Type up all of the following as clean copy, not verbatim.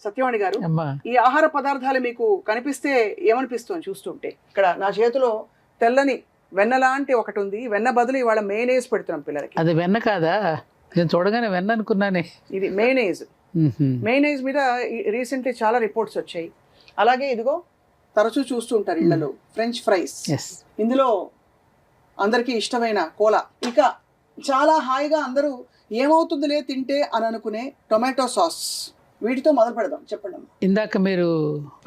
సత్యవాణి గారు, ఈ ఆహార పదార్థాలు మీకు కనిపిస్తే ఏమనిపిస్తుంది చూస్తుంటే? ఇక్కడ నా చేతిలో తెల్లని వెన్న లాంటి ఒకటి ఉంది. వెన్న బదులు ఇవాళ మేనేజ్ పెడుతున్నాం పిల్లలకి. అది వెన్న కాదా? నేను చూడగానే వెన్న అనుకున్నానే. ఇది మేనేజ్. మేనేజ్ మీద రీసెంట్లీ చాలా రిపోర్ట్స్ వచ్చాయి. అలాగే ఇదిగో తరచూ చూస్తూ ఉంటారు ఇళ్లలో ఫ్రెంచ్ ఫ్రైస్. ఇందులో అందరికీ ఇష్టమైన కోలా. ఇక చాలా హాయిగా అందరూ ఏమవుతుందిలే తింటే అని అనుకునే టొమాటో సాస్. వీటితో మొదలు పెడదాం. చెప్పండి. ఇందాక మీరు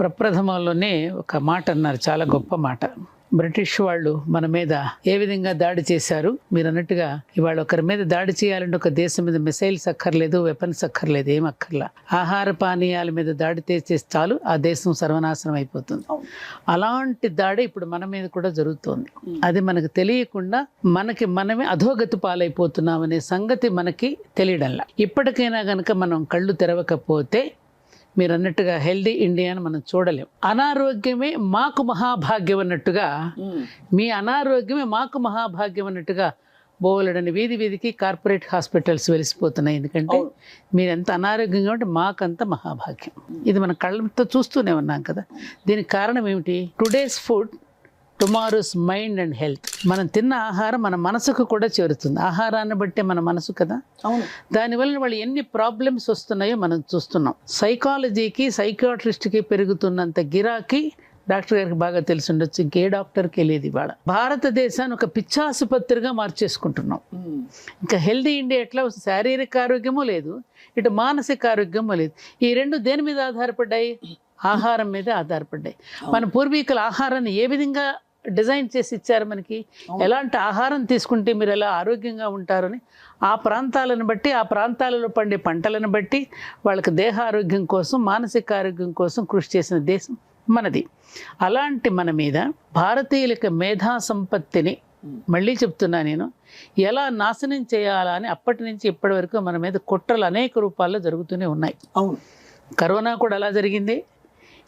ప్రప్రథమంలోనే ఒక మాట అన్నారు, చాలా గొప్ప మాట. బ్రిటిష్ వాళ్ళు మన మీద ఏ విధంగా దాడి చేశారు. మీరు అన్నట్టుగా ఇవాళ ఒకరి మీద దాడి చేయాలంటే ఒక దేశం మీద మిసైల్స్ అక్కర్లేదు, వెపన్స్ అక్కర్లేదు, ఏం అక్కర్లా. ఆహార పానీయాల మీద దాడి చేస్తే చాలు ఆ దేశం సర్వనాశనం అయిపోతుంది. అలాంటి దాడి ఇప్పుడు మన మీద కూడా జరుగుతోంది. అది మనకు తెలియకుండా మనమే అధోగతి పాలైపోతున్నాం అనే సంగతి మనకి తెలియడంలా. ఇప్పటికైనా కనుక మనం కళ్ళు తెరవకపోతే మీరు అన్నట్టుగా హెల్దీ ఇండియాని మనం చూడలేం. అనారోగ్యమే మాకు మహాభాగ్యం అన్నట్టుగా, మీ అనారోగ్యమే మాకు మహాభాగ్యం అన్నట్టుగా బోలెడని వీధి వీధికి కార్పొరేట్ హాస్పిటల్స్ వెలిసిపోతున్నాయి. ఎందుకంటే మీరు ఎంత అనారోగ్యంగా ఉంటే మాకంత మహాభాగ్యం. ఇది మన కళ్ళతో చూస్తూనే ఉన్నాం కదా. దీనికి కారణం ఏమిటి? Today's food tomorrow's mind and health. మనం తిన్న ఆహారం మన మనసుకు కూడా చేరుతుంది. ఆహారాన్ని బట్టే మన మనసు కదా. దానివల్ల వాళ్ళు ఎన్ని ప్రాబ్లమ్స్ వస్తున్నాయో మనం చూస్తున్నాం. సైకాలజీకి సైకియాట్రిస్ట్కి పెరుగుతున్నంత గిరాకీ డాక్టర్ గారికి బాగా తెలిసి ఉండొచ్చు, ఇంకే డాక్టర్కి వెళ్ళేది. ఇవాళ భారతదేశాన్ని ఒక పిచ్చాసుపత్రిగా మార్చేసుకుంటున్నాం. ఇంకా హెల్దీ ఇండియా ఎట్లా వస్తుంది? శారీరక ఆరోగ్యమూ లేదు, ఇటు మానసిక ఆరోగ్యమూ లేదు. ఈ రెండు దేని మీద ఆధారపడ్డాయి? ఆహారం మీద ఆధారపడ్డాయి. మన పూర్వీకుల ఆహారాన్ని ఏ విధంగా డిజైన్ చేసి ఇచ్చారు మనకి? ఎలాంటి ఆహారం తీసుకుంటే మీరు ఎలా ఆరోగ్యంగా ఉంటారని ఆ ప్రాంతాలను బట్టి, ఆ ప్రాంతాలలో పండే పంటలను బట్టి వాళ్ళకి దేహ ఆరోగ్యం కోసం, మానసిక ఆరోగ్యం కోసం కృషి చేసిన దేశం మనది. అలాంటి మన మీద భారతీయులకి మేధా సంపత్తిని, మళ్ళీ చెప్తున్నా నేను, ఎలా నాశనం చేయాలా అని అప్పటి నుంచి ఇప్పటి వరకు మన మీద కుట్రలు అనేక రూపాల్లో జరుగుతూనే ఉన్నాయి. అవును, కరోనా కూడా అలా జరిగింది.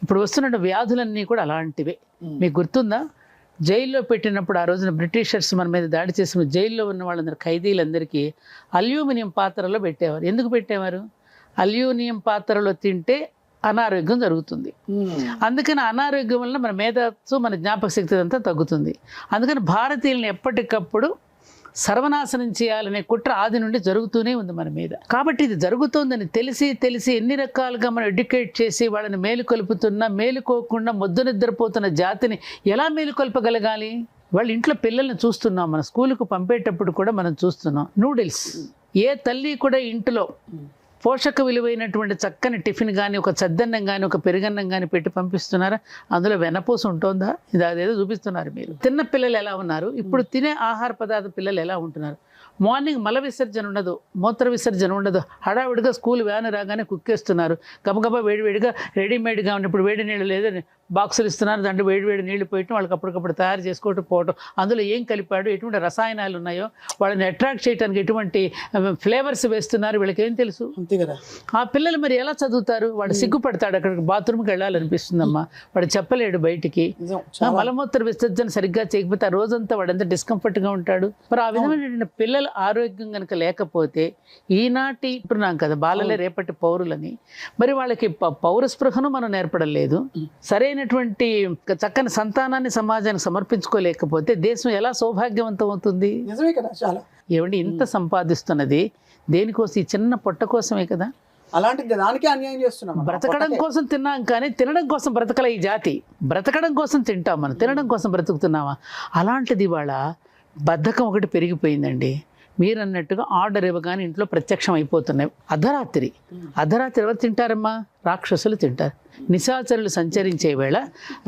ఇప్పుడు వస్తున్న వ్యాధులన్నీ కూడా అలాంటివే. మీకు గుర్తుందా? జైల్లో పెట్టినప్పుడు ఆ రోజున బ్రిటిషర్స్ మన మీద దాడి చేసిన జైల్లో ఉన్న వాళ్ళందరూ, ఖైదీలందరికీ అల్యూమినియం పాత్రలో పెట్టేవారు. ఎందుకు పెట్టేవారు? అల్యూమినియం పాత్రలో తింటే అనారోగ్యం జరుగుతుంది. అందుకని అనారోగ్యం వలన మన మేధస్సు, మన జ్ఞాపక శక్తి అంతా తగ్గుతుంది. అందుకని భారతీయులను ఎప్పటికప్పుడు సర్వనాశనం చేయాలనే కుట్ర ఆది నుండి జరుగుతూనే ఉంది మన మీద. కాబట్టి ఇది జరుగుతోందని తెలిసి ఎన్ని రకాలుగా మనం ఎడ్యుకేట్ చేసి వాళ్ళని మేలుకొల్పుతున్నా, మేలుకోకుండా మొద్దు నిద్రపోతున్న జాతిని ఎలా మేలుకొల్పగలగాలి? వాళ్ళ ఇంట్లో పిల్లల్ని చూస్తున్నాం, మన స్కూల్కు పంపేటప్పుడు కూడా మనం చూస్తున్నాం. నూడిల్స్. ఏ తల్లి కూడా ఇంట్లో పోషక విలువైనటువంటి చక్కని టిఫిన్ కానీ, ఒక చద్దన్నం కానీ, ఒక పెరుగన్నం కానీ పెట్టి పంపిస్తున్నారా? అందులో వెన్నపూస ఉంటుందా? ఇది అదేదో చూపిస్తున్నారు మీరు. తిన్న పిల్లలు ఎలా ఉన్నారు, ఇప్పుడు తినే ఆహార పదార్థ పిల్లలు ఎలా ఉంటున్నారు? మార్నింగ్ మల విసర్జన ఉండదు, మూత్ర విసర్జన ఉండదు. హడావిడిగా స్కూల్ వ్యాన్ రాగానే కుక్కేస్తున్నారు. గబగబా వేడివేడిగా రెడీమేడ్గా ఉన్నప్పుడు వేడి నీళ్ళు లేదు, బాక్సులు ఇస్తున్నారు, దాంట్లో వేడివేడి నీళ్లు పోయటం, వాళ్ళకి అప్పటికప్పుడు తయారు చేసుకోవటం పోవటం. అందులో ఏం కలిపాడు, ఎటువంటి రసాయనాలు ఉన్నాయో, వాళ్ళని అట్రాక్ట్ చేయడానికి ఎటువంటి ఫ్లేవర్స్ వేస్తున్నారు, వీళ్ళకి ఏం తెలుసు? అంతే కదా. ఆ పిల్లలు మరి ఎలా చదువుతారు? వాడు సిగ్గుపడతాడు, అక్కడికి బాత్రూమ్కి వెళ్ళాలనిపిస్తుందమ్మా, వాడు చెప్పలేడు బయటికి. మలమూత్ర విసర్జన సరిగ్గా చేయకపోతే ఆ రోజంతా వాడు ఎంత డిస్కంఫర్ట్గా ఉంటాడు. మరి ఆ విధమైన పిల్లల ఆరోగ్యం కనుక లేకపోతే, ఈనాటి ఇప్పుడున్నాం కదా బాలలే రేపటి పౌరులని, మరి వాళ్ళకి పౌర స్పృహను మనం నేర్పడం లేదు. సరైనటువంటి చక్కని సంతానాన్ని సమాజానికి సమర్పించుకోలేకపోతే దేశం ఎలా సౌభాగ్యవంతం అవుతుంది? నిజమే కదా. చాలా ఏమండి, ఇంత సంపాదిస్తున్నది దేనికోసం? ఈ చిన్న పొట్ట కోసమే కదా. అలాంటి దానికే అన్యాయం చేస్తున్నాం. బ్రతకడం కోసం తిన్నాం కానీ తినడం కోసం బ్రతకల ఈ జాతి. బ్రతకడం కోసం తింటాం మనం, తినడం కోసం బ్రతుకుతున్నామా? అలాంటిది ఇవాళ బద్ధకం ఒకటి పెరిగిపోయిందండి. మీరు అన్నట్టుగా ఆర్డర్ ఇవ్వగానే ఇంట్లో ప్రత్యక్షం అయిపోతున్నాయి. అర్ధరాత్రి ఎవరు తింటారమ్మా? రాక్షసులు తింటారు. నిశాచరులు సంచరించే వేళ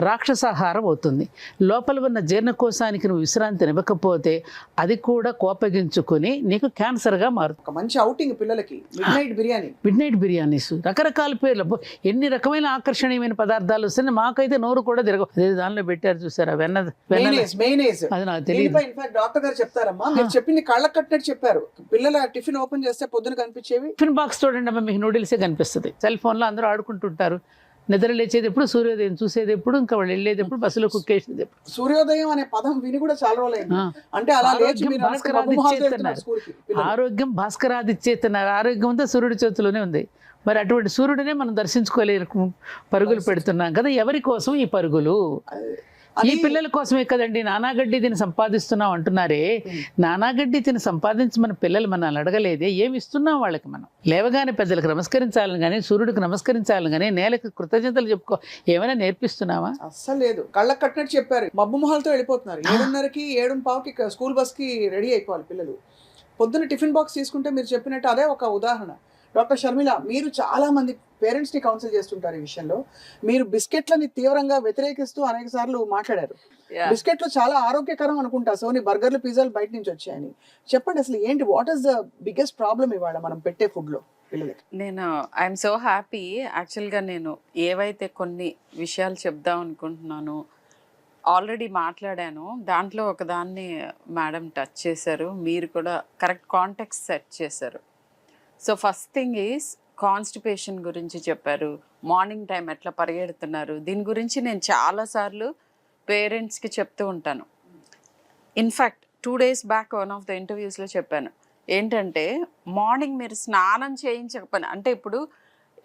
రాక్షసాహారం అవుతుంది. లోపల ఉన్న జీర్ణకోశానికి నువ్వు విశ్రాంతిని ఇవ్వకపోతే అది కూడా కోపగించుకుని నీకు క్యాన్సర్గా మారుతుంది. ఒక మంచి ఔటింగ్ పిల్లలకి మిడ్ నైట్ బిర్యానీస్, రకరకాల పేర్లు, ఎన్ని రకమైన ఆకర్షణీయమైన పదార్థాలు వస్తున్నాయి. మాకైతే నోరు కూడా తిరగదు. అదే దానిలో పెట్టారు చూసారా, అది నాకు తెలియదు. డాక్టర్ గారు చెప్తారమ్మా, మీరు చెప్పింది కళ్ళ కట్టినట్టు చెప్పారు. పిల్లల టిఫిన్ ఓపెన్ చేస్తే పొద్దున కనిపించేవి టిఫిన్ బాక్స్ చూడండి అమ్మా, మీకు నూడిల్సే కనిపిస్తుంది. సెల్ ఫోన్లో అందరూ ఆడుకుంటుంటారు. నిద్ర లేచేది ఎప్పుడు, సూర్యోదయం చూసేది ఎప్పుడు, ఇంకా వాళ్ళు వెళ్ళేది ఎప్పుడు, బస్సులో కుక్కేసేది ఎప్పుడు. సూర్యోదయం అనే పదం విని కూడా చాలా రోజులైంది. అంటే అలా ఆరోగ్యం భాస్కరాదిచ్చేతున్నారు. ఆరోగ్యం అంతా సూర్యుడి చేతిలోనే ఉంది. మరి అటువంటి సూర్యుడినే మనం దర్శించుకోలేరు పరుగులు పెడుతున్నాం కదా. ఎవరి కోసం ఈ పరుగులు? ఈ పిల్లల కోసమే కదండి. నానాగడ్డి తిని సంపాదిస్తున్నాం అంటున్నారే, నానాగడ్డి తిని సంపాదించమని పిల్లలు మనల్ని అడగలేదే. ఏమి ఇస్తున్నాం వాళ్ళకి? మనం లేవగానే పెద్దలకు నమస్కరించాలని కానీ, సూర్యుడికి నమస్కరించాలని కానీ, నేలకు కృతజ్ఞతలు చెప్పుకో ఏమైనా నేర్పిస్తున్నావా? అస్సలు లేదు. కళ్ళకు కట్టినట్టు చెప్పారు. మబ్బు మొహాలతో వెళ్ళిపోతున్నారు. 7:30కి 7:15కి స్కూల్ బస్కి రెడీ అయిపోవాలి పిల్లలు. పొద్దున్న టిఫిన్ బాక్స్ తీసుకుంటే మీరు చెప్పినట్టు అదే ఒక ఉదాహరణ. డాక్టర్ షర్మిల, మీరు చాలా మంది పేరెంట్స్ని కౌన్సిల్ చేస్తుంటారు ఈ విషయంలో. మీరు బిస్కెట్లని తీవ్రంగా వ్యతిరేకిస్తూ అనేక సార్లు మాట్లాడారు. బిస్కెట్లు చాలా ఆరోగ్యకరం అనుకుంటా, సోని బర్గర్లు పిజ్జాలు బయట నుంచి వచ్చాయని. చెప్పండి అసలు ఏంటి, what is the biggest problem ఇవాళ మనం పెట్టే ఫుడ్లో పిల్లలకి? నేను ఐఎమ్ సో హ్యాపీ. యాక్చువల్గా నేను ఏవైతే కొన్ని విషయాలు చెప్దాం అనుకుంటున్నాను ఆల్రెడీ మాట్లాడాను. దాంట్లో ఒకదాన్ని మేడం టచ్ చేశారు, మీరు కూడా కరెక్ట్ కాంటెక్స్ట్ సెట్ చేశారు. So first thing is constipation గురించి చెప్పారు. మార్నింగ్ టైం ఎట్లా పరిగెడుతున్నారు, దీని గురించి నేను చాలాసార్లు పేరెంట్స్కి చెప్తూ ఉంటాను. In fact 2 days back one of the ఇంటర్వ్యూస్లో చెప్పాను ఏంటంటే, మార్నింగ్ మీరు స్నానం చేయించకపోయినా, అంటే ఇప్పుడు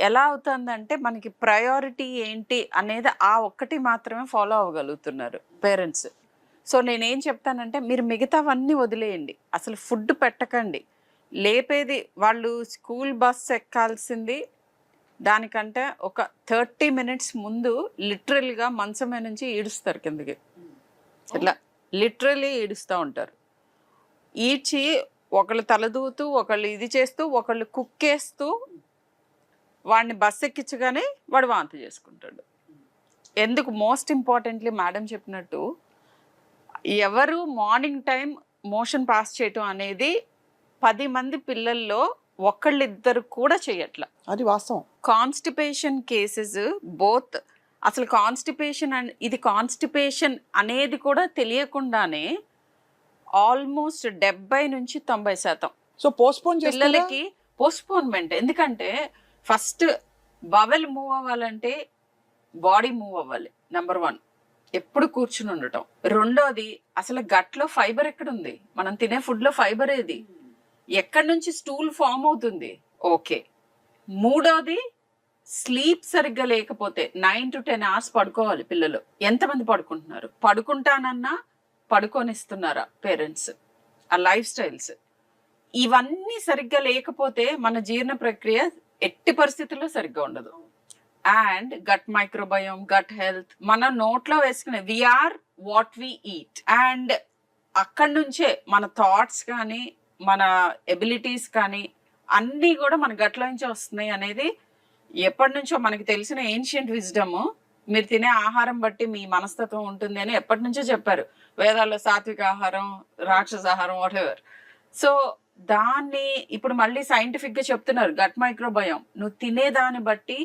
ఎలా అవుతుందంటే మనకి ప్రయారిటీ ఏంటి అనేది ఆ ఒక్కటి మాత్రమే ఫాలో అవ్వగలుగుతున్నారు పేరెంట్స్. సో నేనేం చెప్తానంటే, మీరు మిగతావన్నీ వదిలేయండి, అసలు ఫుడ్ పెట్టకండి. లేపేది వాళ్ళు స్కూల్ బస్ ఎక్కాల్సింది దానికంటే ఒక 30 minutes ముందు లిటరల్గా మంచమే నుంచి ఈడుస్తారు కిందకి. ఇట్లా లిటరలీ ఈడుస్తూ ఉంటారు. ఈడ్చి ఒకళ్ళు తలదూతూ, ఒకళ్ళు ఇది చేస్తూ, ఒకళ్ళు కుక్కేస్తూ వాడిని బస్ ఎక్కించగానే వాడు వాంతి చేసుకుంటాడు. ఎందుకు? మోస్ట్ ఇంపార్టెంట్లీ మేడం చెప్పినట్టు, ఎవరు మార్నింగ్ టైం మోషన్ పాస్ చేయటం అనేది 10 మంది పిల్లల్లో ఒకళ్ళిద్దరు కూడా చేయట్ల. అది వాస్తవం. కాన్స్టిపేషన్ కేసెస్ బోత్, అసలు కాన్స్టిపేషన్ ఇది కాన్స్టిపేషన్ అనేది కూడా తెలియకుండానే ఆల్మోస్ట్ 70 నుంచి 90% సో పోస్ట్పోన్ పిల్లలకి పోస్ట్పోన్మెంట్. ఎందుకంటే ఫస్ట్ బవెల్ మూవ్ అవ్వాలంటే బాడీ మూవ్ అవ్వాలి, నెంబర్ 1. ఎప్పుడు కూర్చుని ఉండటం. రెండోది, అసలు గట్లో ఫైబర్ ఎక్కడుంది? మనం తినే ఫుడ్లో ఫైబర్ ఏది? ఎక్కడి నుంచి స్టూల్ ఫామ్ అవుతుంది? ఓకే. మూడోది, స్లీప్ సరిగ్గా లేకపోతే 9 to 10 hours పడుకోవాలి పిల్లలు. ఎంతమంది పడుకుంటున్నారు? పడుకుంటానన్నా పడుకొనిస్తున్నారా పేరెంట్స్? ఆ లైఫ్ స్టైల్స్ ఇవన్నీ సరిగ్గా లేకపోతే మన జీర్ణ ప్రక్రియ ఎట్టి పరిస్థితుల్లో సరిగ్గా ఉండదు. And gut microbiome, gut health, మన నోట్లో వేసుకునే we are what we. Eat and నుంచే మన థాట్స్ కానీ, మన ఎబిలిటీస్ కానీ అన్నీ కూడా మన గట్లో నుంచే వస్తున్నాయి అనేది ఎప్పటి నుంచో మనకి తెలిసిన ఏన్షియంట్ విజ్డమ్. మీరు తినే ఆహారం బట్టి మీ మనస్తత్వం ఉంటుంది అని ఎప్పటి నుంచో చెప్పారు వేదాల్లో. సాత్విక ఆహారం, రాక్షస ఆహారం, వాట్ ఎవర్. సో దాన్ని ఇప్పుడు మళ్ళీ సైంటిఫిక్గా చెప్తున్నారు. గట్ మైక్రోబయోమ్, నువ్వు తినేదాన్ని బట్టి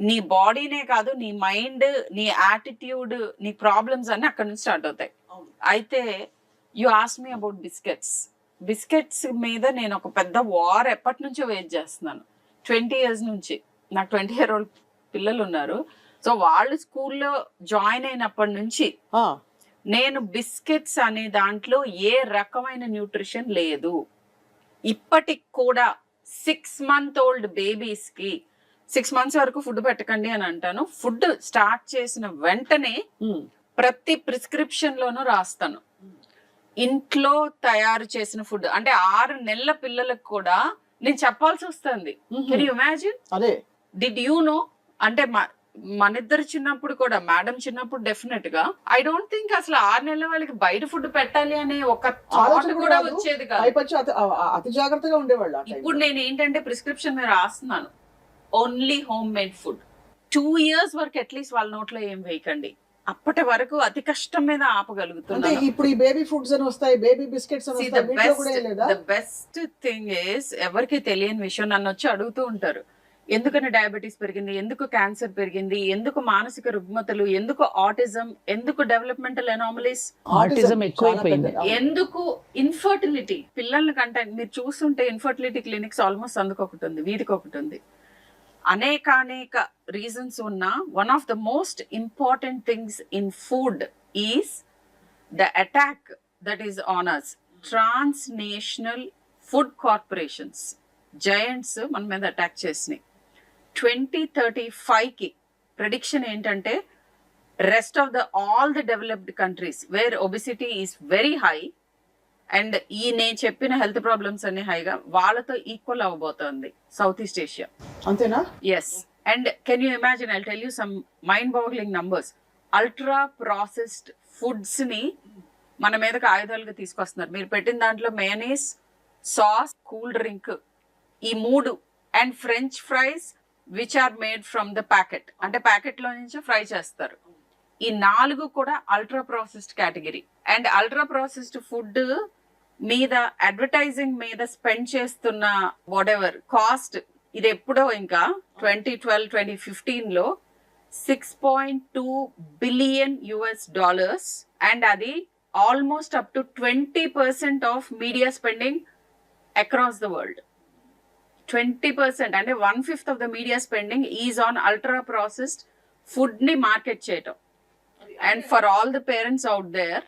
నీ బాడీనే కాదు, నీ మైండ్, నీ యాటిట్యూడ్, నీ ప్రాబ్లమ్స్ అన్నీ అక్కడ నుంచి స్టార్ట్ అవుతాయి. అయితే you ask me about biscuits మీద నేను ఒక పెద్ద వార్ ఎప్పటి నుంచో వెయిట్ చేస్తున్నాను. 20 years నుంచి. నాకు 20-year-old పిల్లలు ఉన్నారు. సో వాళ్ళు స్కూల్లో జాయిన్ అయినప్పటి నుంచి నేను బిస్కెట్స్ అనే దాంట్లో ఏ రకమైన న్యూట్రిషన్ లేదు. ఇప్పటికి కూడా 6 month old బేబీస్కి 6 months వరకు ఫుడ్ పెట్టకండి అని అంటాను. ఫుడ్ స్టార్ట్ చేసిన వెంటనే ప్రతి ప్రిస్క్రిప్షన్ లోనూ రాస్తాను, ఇంట్లో తయారు చేసిన ఫుడ్. అంటే 6 నెలల పిల్లలకు కూడా నేను చెప్పాల్సి వస్తుంది. Can you imagine? Did you know? అంటే మన ఇద్దరు చిన్నప్పుడు కూడా, మేడం చిన్నప్పుడు డెఫినెట్ గా ఐ డోంట్ థింక్ అసలు 6 నెలల వాళ్ళకి బయట ఫుడ్ పెట్టాలి అనే ఒక థాట్ కూడా వచ్చేది కాదు. అతి జాగ్రత్తగా ఉండేవాళ్ళు. ఇప్పుడు నేను ఏంటంటే ప్రిస్క్రిప్షన్ మీద రాస్తున్నాను, only home made food. 2 years వరకు అట్లీస్ట్ వాళ్ళ నోట్లో ఏం వేయకండి. అప్పటి వరకు అతి కష్టం మీద ఆపగలుగుతున్నాను. ఇప్పుడు ఈ బేబీ ఫుడ్స్ అని వస్తాయి, బేబీ బిస్కెట్స్ అని వస్తాయి. ద బెస్ట్ థింగ్ ఇస్, ఎవరికి తెలియని విషయం నన్ను వచ్చి అడుగుతూ ఉంటారు, ఎందుకని డయాబెటీస్ పెరిగింది, ఎందుకు క్యాన్సర్ పెరిగింది, ఎందుకు మానసిక రుగ్మతలు, ఎందుకు ఆటిజం, ఎందుకు డెవలప్మెంటల్ ఎనామలీస్, ఆటిజం ఎక్కువైపోయింది, ఎందుకు ఇన్ఫర్టిలిటీ. పిల్లల కంటే మీరు చూస్తుంటే ఇన్ఫర్టిలిటీ క్లినిక్స్ ఆల్మోస్ట్ అందుకు ఒకటి ఉంది, వీధికి ఒకటి ఉంది. అనేక రీజన్స్ ఉన్న one of the most important things in food is the attack that is on us. Transnational food corporations, giants మన మీద అటాక్ చేసినాయి. 2035కి ప్రెడిక్షన్ ఏంటంటే rest of all the developed countries where obesity is very high and ఈ నేను చెప్పిన health problems అన్ని హైగా వాళ్ళతో ఈక్వల్ అవ్వబోతోంది సౌత్ ఈస్ట్ ఏషియా. అంతేనా? Yes. And can you imagine, I tell you some mind boggling numbers. Ultra processed foods ని మన మీదకి ఆయుధాలుగా తీసుకొస్తున్నారు. మీరు పెట్టిన దాంట్లో మేనీస్, సాస్, కూల్ డ్రింక్, ఈ 3 and french fries which are made from the packet, అంటే ప్యాకెట్ లో నుంచి ఫ్రై చేస్తారు. ఈ 4 కూడా ultra processed category. And ultra processed food మీద అడ్వర్టైజింగ్ మీద స్పెండ్ చేస్తున్న వాట్ ఎవర్ కాస్ట్, ఇది ఎప్పుడో ఇంకా 2012-2015 లో $6.2 బిలియన్ అండ్ అది almost up to 20% of media spending across the world. 20% అంటే 1/5 of the media spending is on ultra processed food ని మార్కెట్ చేయటం. And for all the parents out there,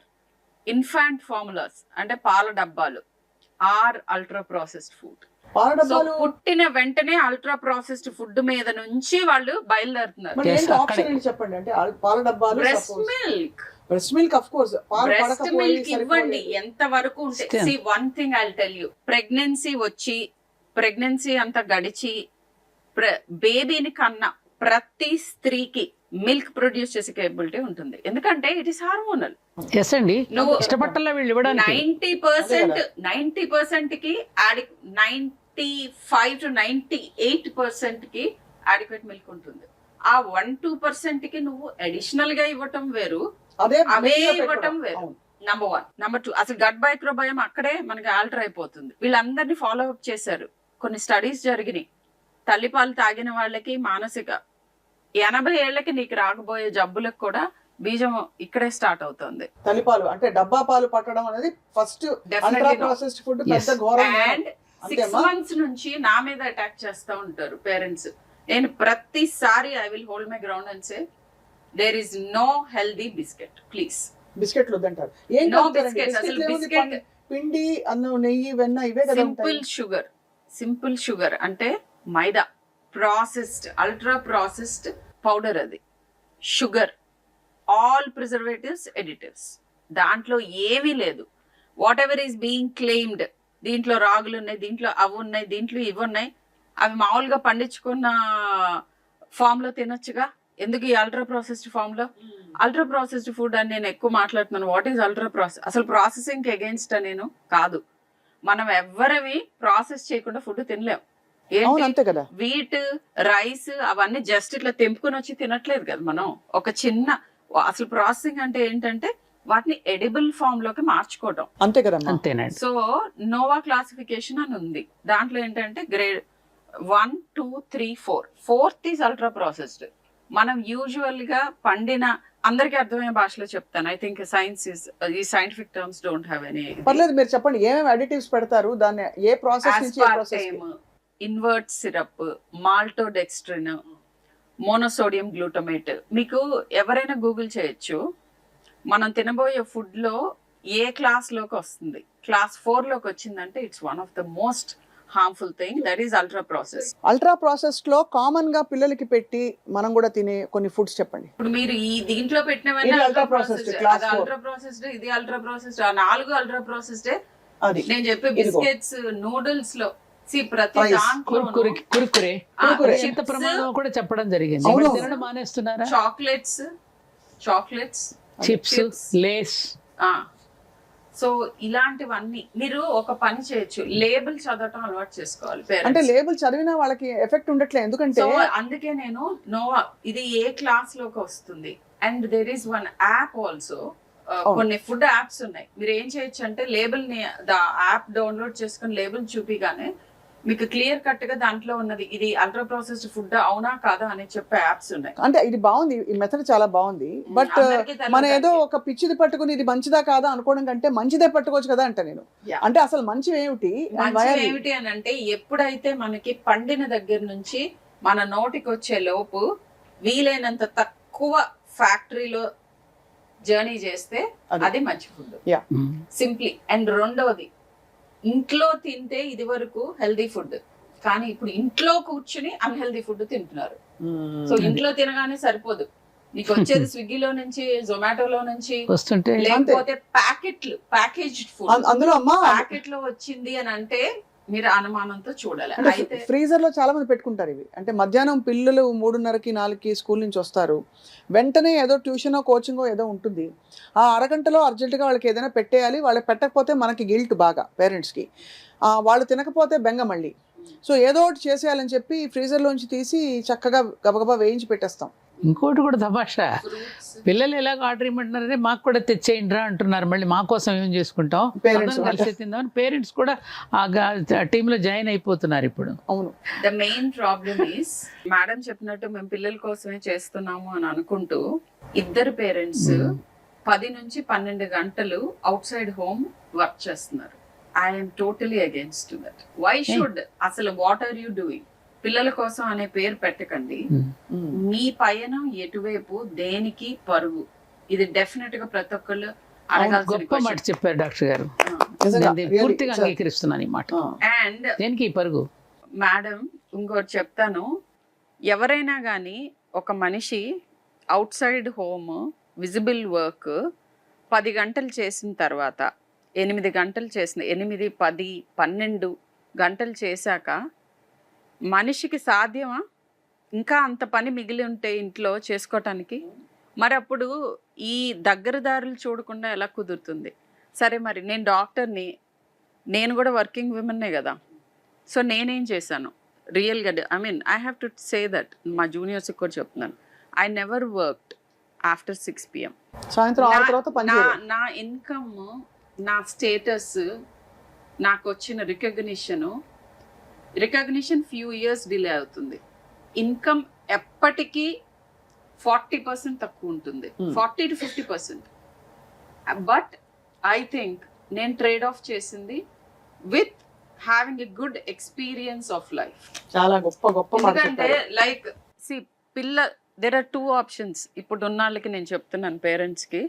infant formulas అంటే పాల డబ్బాలు ఆర్ అల్ట్రా ప్రాసెస్డ్ ఫుడ్. పాల so డబ్బాలు పుట్టిన వెంటనే అల్ట్రా ప్రాసెస్డ్ ఫుడ్ మీద నుంచి వాళ్ళు బయలుదేరుతున్నారు. మరి ఏంటి ఆప్షన్ ఏంటి చెప్పండి? అంటే పాల డబ్బాలు, breast milk, breast milk of course, పాలు బ్రెస్ట్ పడకపోయి మిల్క్ ఇవ్వండి ఎంత వరకు ఉంటే. Still. See, one thing I'll tell you, pregnancy అంతా గడిచి బేబీని కన్నా ప్రతి స్త్రీకి మిల్క్ ప్రొడ్యూస్ చేసే కేపబిలిటీ ఉంటుంది. ఎందుకంటే ఇట్ ఇస్ హార్మోనల్. ఎస్ అండి, నువ్వు ఇష్టపట్టాల వీళ్ళు ఇవ్వడానికి 90% కి 95 to 98% కి అడిక్వేట్ మిల్క్ ఉంటుంది. ఆ 1-2% కి నువ్వు అడిషనల్ గా ఇవ్వటం వేరు, అదే అవే మెయిన్గా ఇవ్వటం పెట్టడం. వేరు. అవును. నంబర్ 1. నంబర్ 2, అసలు గట్ మైక్రోబయోమ్ అక్కడే మనకి ఆల్టర్ అయిపోతుంది. వీళ్ళందరినీ ఫాలో అప్ చేశారు. కొన్ని స్టడీస్ జరిగినాయి. తల్లిపాలు తాగిన వాళ్ళకి మానసిక 80 ఏళ్లకి నీకు రాకపోయే జబ్బులకు కూడా బీజం ఇక్కడే స్టార్ట్ అవుతుంది. తల్లిపాలు అంటే డబ్బా పాలు పట్టడం అనేది ఫస్ట్ అల్ట్రా ప్రాసెస్డ్ ఫుడ్ పెద్ద ఘోరం. అండ్ 6 months నుంచి నా మీద అటాక్ చేస్తా ఉంటారు పేరెంట్స్. నేను ప్రతిసారి I will hold my ground and say there is no healthy biscuit please. బిస్కెట్లు వద్దంటారు. ఏం No కలుపుతారండి? biscuits. అసలు బిస్కెట్లు ఏముంది? biscuit- పిండి, అన్నం, నెయ్యి, వెన్న ఇవే కదా సింపుల్ షుగర్. సింపుల్ షుగర్ అంటే మైదా, ప్రాసెస్డ్ అల్ట్రా ప్రాసెస్డ్ పౌడర్, అది షుగర్, ఆల్ ప్రిజర్వేటివ్స్, ఎడిటివ్స్, దాంట్లో ఏమీ లేదు. What ever is being claimed, దీంట్లో రాగులు ఉన్నాయి, దీంట్లో అవి ఉన్నాయి, దీంట్లో ఇవి ఉన్నాయి, అవి మామూలుగా పండించుకున్న ఫామ్ లో తినొచ్చుగా. ఎందుకు ఈ అల్ట్రా ప్రాసెస్డ్ ఫామ్ లో? అల్ట్రా ప్రాసెస్డ్ ఫుడ్ అని నేను ఎక్కువ మాట్లాడుతున్నాను. What is ultra process? అసలు ప్రాసెసింగ్ అగేన్స్ట్ నేను కాదు. మనం ఎవ్వరవి ప్రాసెస్ చేయకుండా ఫుడ్ తినలేం. అవును, అంతే కదా. వీట్, రైస్ అవన్నీ జస్ట్ ఇట్లా తెంపుకొని వచ్చి తినట్లేదు కదా మనం. ఒక చిన్న అసలు ప్రాసెసింగ్ అంటే ఏంటంటే వాటిని ఎడిబుల్ ఫామ్ లోకి మార్చుకోవడం, అంతే కదా. అంతేనండి. సో నోవా క్లాసిఫికేషన్ అని ఉంది. దాంట్లో ఏంటంటే grade 1, 2, 3, 4. 4th is ultra processed. మనం యూజువల్ గా పండిన, అందరికీ అర్థమయ్యే భాషలో చెప్తాను. ఐ థింక్ సైన్స్ ఇస్, ఈ scientific terms don't have any. పర్లేదు, మీరు చెప్పండి ఏమేమి అడిటివ్స్ పెడతారు, దాన్ని ఏ ప్రాసెస్ నుంచి ఏ process? Invert syrup, maltodextrin, monosodium glutamate. మీకు ఎవరైనా గూగుల్ చేయొచ్చు. మనం తినబోయే ఫుడ్ లో ఏ క్లాస్ లోకి వస్తుంది, క్లాస్ 4 లోకి వచ్చిందంటే it's one of the most harmful thing, that is ultra process. Ultra processed లో కామన్ గా పిల్లలకి పెట్టి మనం కూడా తినే కొన్ని ఫుడ్స్ చెప్పండి. ఇప్పుడు మీరు ఈ దీంట్లో పెట్టినవన్నీ ఇది ultra ultra processed, processed, class అది 4. అల్ట్రా ప్రాసెస్డ్, ఇది అల్ట్రా ప్రాసెస్డ్. ఆ 4 అల్ట్రా ప్రాసెస్డ్. అది నేను చెప్పే ఇదిగో. బిస్కెట్స్, నూడిల్స్ లో ప్రతి Fries, దాంట్లో కురుకురే కురుకురే. ఇంత ప్రమాదం కూడా చెప్పడం జరిగింది. అవును. ఇప్పుడు తినడం మానేస్తున్నారా? Chocolates, chips, Lays. సో ఇలాంటివన్నీ మీరు ఒక పని చేయొచ్చు, లేబుల్ చదవటం అలవాటు చేసుకోవాలి అంటే parents. లేబుల్ చదివినా వాళ్ళకి ఎఫెక్ట్ ఉండట్లేదు. ఎందుకంటే సో అందుకే నేను నోవా ఇది ఏ క్లాస్ లోకి వస్తుంది. And there is one app also. కొన్ని ఫుడ్ యాప్స్ ఉన్నాయి. మీరు ఏం చేయొచ్చు అంటే లేబుల్ ని యాప్ డౌన్లోడ్ చేసుకుని లేబుల్ చూపిగానే మీకు క్లియర్ కట్ గా దాంట్లో ఉన్నది ఇది అల్ట్రా ప్రాసెస్డ్ ఫుడ్ అవునా కాదా అని చెప్పే యాప్స్ ఉన్నాయి. అంటే ఇది బాగుంది, ఈ మెథడ్ చాలా బాగుంది. బట్ అందరికీ తెలియదు మన ఏదో దానికి. ఒక పిచ్చిది పట్టుకుని ఇది మంచిదా కాదా అనుకోవడం కంటే మంచిదే పట్టుకోవచ్చు కదా అంట నేను. Yeah. అంటే అసలు మంచివి ఏమిటి, and why మంచిది are we- ఏమిటి అని అంటే ఎప్పుడైతే మనకి పండిన దగ్గర నుంచి మన నోటికి వచ్చే లోపు వీలైనంత తక్కువ ఫ్యాక్టరీలో జర్నీ చేస్తే అది. అది మంచి ఫుడ్ మ్మ్. సింప్లీ. అండ్ రెండవది, ఇంట్లో తింటే ఇది వరకు హెల్దీ ఫుడ్, కానీ ఇప్పుడు ఇంట్లో కూర్చుని అన్హెల్దీ ఫుడ్ తింటున్నారు. సో ఇంట్లో తినగానే సరిపోదు, నీకు వచ్చేది స్విగ్గీలో నుంచి, జొమాటోలో నుంచి వస్తుంటే, లేకపోతే ప్యాకేజ్డ్ ఫుడ్ అందులో అమ్మా ప్యాకెట్ లో వచ్చింది అని అంటే మీరు అనుమానంతో చూడాలి. అయితే ఫ్రీజర్ లో చాలా మంది పెట్టుకుంటారు ఇవి. అంటే మధ్యాహ్నం పిల్లలు 3:30కి 4కి స్కూల్ నుంచి వస్తారు, వెంటనే ఏదో ట్యూషనో కోచింగో ఏదో ఉంటుంది, ఆ అరగంటలో అర్జెంటుగా వాళ్ళకి ఏదైనా పెట్టేయాలి. వాళ్ళకి పెట్టకపోతే మనకి గిల్ట్ బాగా పేరెంట్స్కి, వాళ్ళు తినకపోతే బెంగ మళ్ళీ. సో ఏదో ఒకటి చేసేయాలని చెప్పి ఫ్రీజర్లోంచి తీసి చక్కగా గబగబా వేయించి పెట్టేస్తాం. ఇంకోటి కూడా తమాషా, ఫ్రూట్స్ పిల్లలు ఎలాగ ఆర్డర్ ఇవ్వమంటున్నారంటే మాకు కూడా తెచ్చేయండి రా అంటున్నారు. మళ్ళీ మా కోసం ఏం చేసుకుంటాం, Parents అందరం కలిసి తిందామని పేరెంట్స్ కూడా ఆ టీంలో జాయిన్ అయిపోతున్నారు ఇప్పుడు. అవును, the main problem is madam చెప్పినట్టు మేము పిల్లల కోసమే చేస్తున్నాము అని అనుకుంటూ ఇద్దరు పేరెంట్స్ 10 నుంచి 12 గంటలు అవుట్ సైడ్ హోమ్ వర్క్ చేస్తున్నారు. I'm totally against that. Why should, అసలు వాట్ ఆర్ యూ డూయింగ్? పిల్లల కోసం అనే పేరు పెట్టకండి. మీ పయనం ఎటువైపు, దేనికి పరుగు, ఇది డెఫినెట్ గా ప్రతి ఒక్కళ్ళు అడగాల్సిన గొప్ప మాట చెప్పారు డాక్టర్ గారు, నిజంగా, నేను really, పూర్తిగా sir. అంగీకరిస్తున్నాను ఈ మాట. అండ్ దేనికి ఈ పరుగు? మేడం ఇంకోటి చెప్తాను, ఎవరైనా కానీ ఒక మనిషి out side home visible work 10 గంటలు చేసిన తర్వాత 8 గంటలు చేసిన 8, 10, 12 గంటలు చేశాక మనిషికి సాధ్యమా ఇంకా అంత పని మిగిలి ఉంటే ఇంట్లో చేసుకోవటానికి? మరి అప్పుడు ఈ దగ్గరదారులు చూడకుండా ఎలా కుదురుతుంది? సరే, మరి నేను డాక్టర్ని, నేను కూడా వర్కింగ్ విమెన్నే కదా. సో నేనేం చేశాను రియల్గా, I have to say that, మా జూనియర్స్కి కూడా చెప్తున్నాను, I never worked after 6 PM. సాయంత్రం 6 తర్వాత పని చేయరు. నా ఇన్కమ్, నా స్టేటస్, నాకు వచ్చిన రికగ్నిషన్ ఫ్యూ ఇయర్స్ డిలే అవుతుంది. ఇన్కమ్ ఎప్పటికీ 40% తక్కువ ఉంటుంది, 40 to 50%. బట్ ఐ థింక్ నేను ట్రేడ్ ఆఫ్ చేసింది with having a good experience of life. చాలా గొప్ప గొప్ప మాట ఎందుకంటే చెప్పారు. Like there are 2 options. ఇప్పుడు ఉన్న వాళ్ళకి నేను చెప్తున్నాను, పేరెంట్స్కి,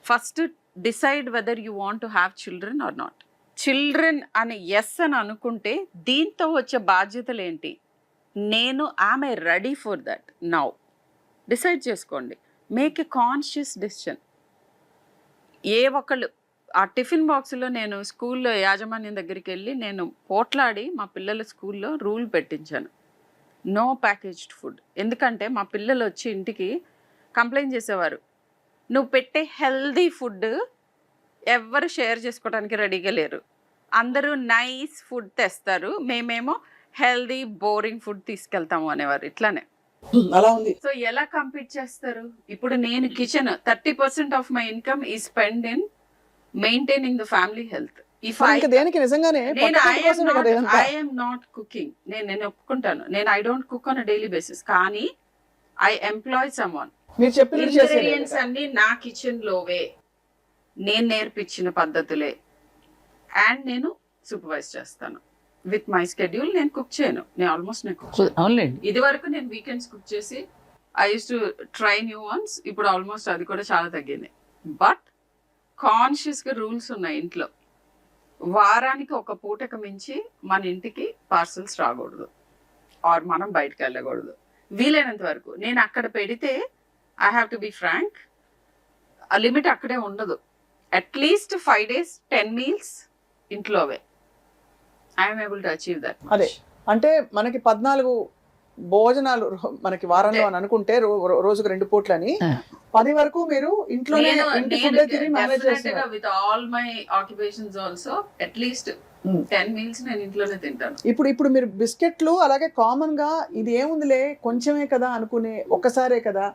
first decide whether you want to have children or not. Children అని ఎస్ అని అనుకుంటే దీంతో వచ్చే బాధ్యతలు ఏంటి, నేను I ready for that now. Decide చేసుకోండి, మేక్ ఎ కాన్షియస్ డెసిషన్. ఏ ఒక్కళ్ళు ఆ టిఫిన్ బాక్స్లో, నేను స్కూల్లో యాజమాన్యం దగ్గరికి వెళ్ళి నేను పోట్లాడి మా పిల్లల స్కూల్లో రూల్ పెట్టించాను, నో ప్యాకేజ్డ్ ఫుడ్. ఎందుకంటే మా పిల్లలు వచ్చి ఇంటికి కంప్లైంట్ చేసేవారు, నువ్వు పెట్టే హెల్దీ ఫుడ్ ఎవరు షేర్ చేసుకోవడానికి రెడీగా లేరు, అందరూ నైస్ ఫుడ్ తెస్తారు, మేమేమో హెల్దీ బోరింగ్ ఫుడ్ తీసుకెళ్తాము అనేవారు. ఇట్లానే అలా ఉంది. సో ఎలా కంపీట్ చేస్తారు? ఇప్పుడు నేను కిచెన్ 30% ఆఫ్ మై ఇన్కమ్ ఈ spend in maintaining the family health. If ఇంకా దేనికి నిజంగానే ఐఎమ్ నాట్ కుకింగ్, నేను ఒప్పుకుంటాను, నేను I don't cook on daily basis, కానీ ఐ ఎంప్లాయ్ సమ్వన్. మీరు చెప్పిన ఇంగ్రీడియంట్స్ అన్ని నా కిచెన్ లోవే, నేను నేర్పించిన పద్ధతులే, అండ్ నేను సూపర్వైజ్ చేస్తాను విత్ మై స్కెడ్యూల్. నేను కుక్ చేయను, నేను ఆల్మోస్ట్ నేను కుక్ చేయను. అవునులేండి, ఇది వరకు నేను వీకెండ్స్ కుక్ చేసి I use to try new once, ఇప్పుడు ఆల్మోస్ట్ అది కూడా చాలా తగ్గింది. బట్ కాన్షియస్గా రూల్స్ ఉన్నాయి ఇంట్లో, వారానికి ఒక పూటకు మించి మన ఇంటికి పార్సల్స్ రాకూడదు, ఆర్ మనం బయటకు వెళ్ళకూడదు. వీలైనంత వరకు నేను అక్కడ పెడితే I have to be frank, ఆ లిమిట్ అక్కడే ఉండదు. అట్లీస్ట్ 5 days 10 meals ఇంట్లోవే. I'm able to achieve that. అదే అంటే మనకి 14 భోజనాలు మనకి వారంలో అని అనుకుంటే రోజుకు 2 పూట్లని 10 వరకు మీరు ఇంట్లోనే ఇంటి ఫుడ్ తిని మేనేజ్ చేస్తున్నారు. With all my occupations also at least 10 meals నేను ఇంట్లోనే తింటాను. ఇప్పుడు మీరు బిస్కెట్లు అలాగే కామన్ గా ఇది ఏముందిలే కొంచెమే కదా అనుకునే, ఒక్కసారే కదా,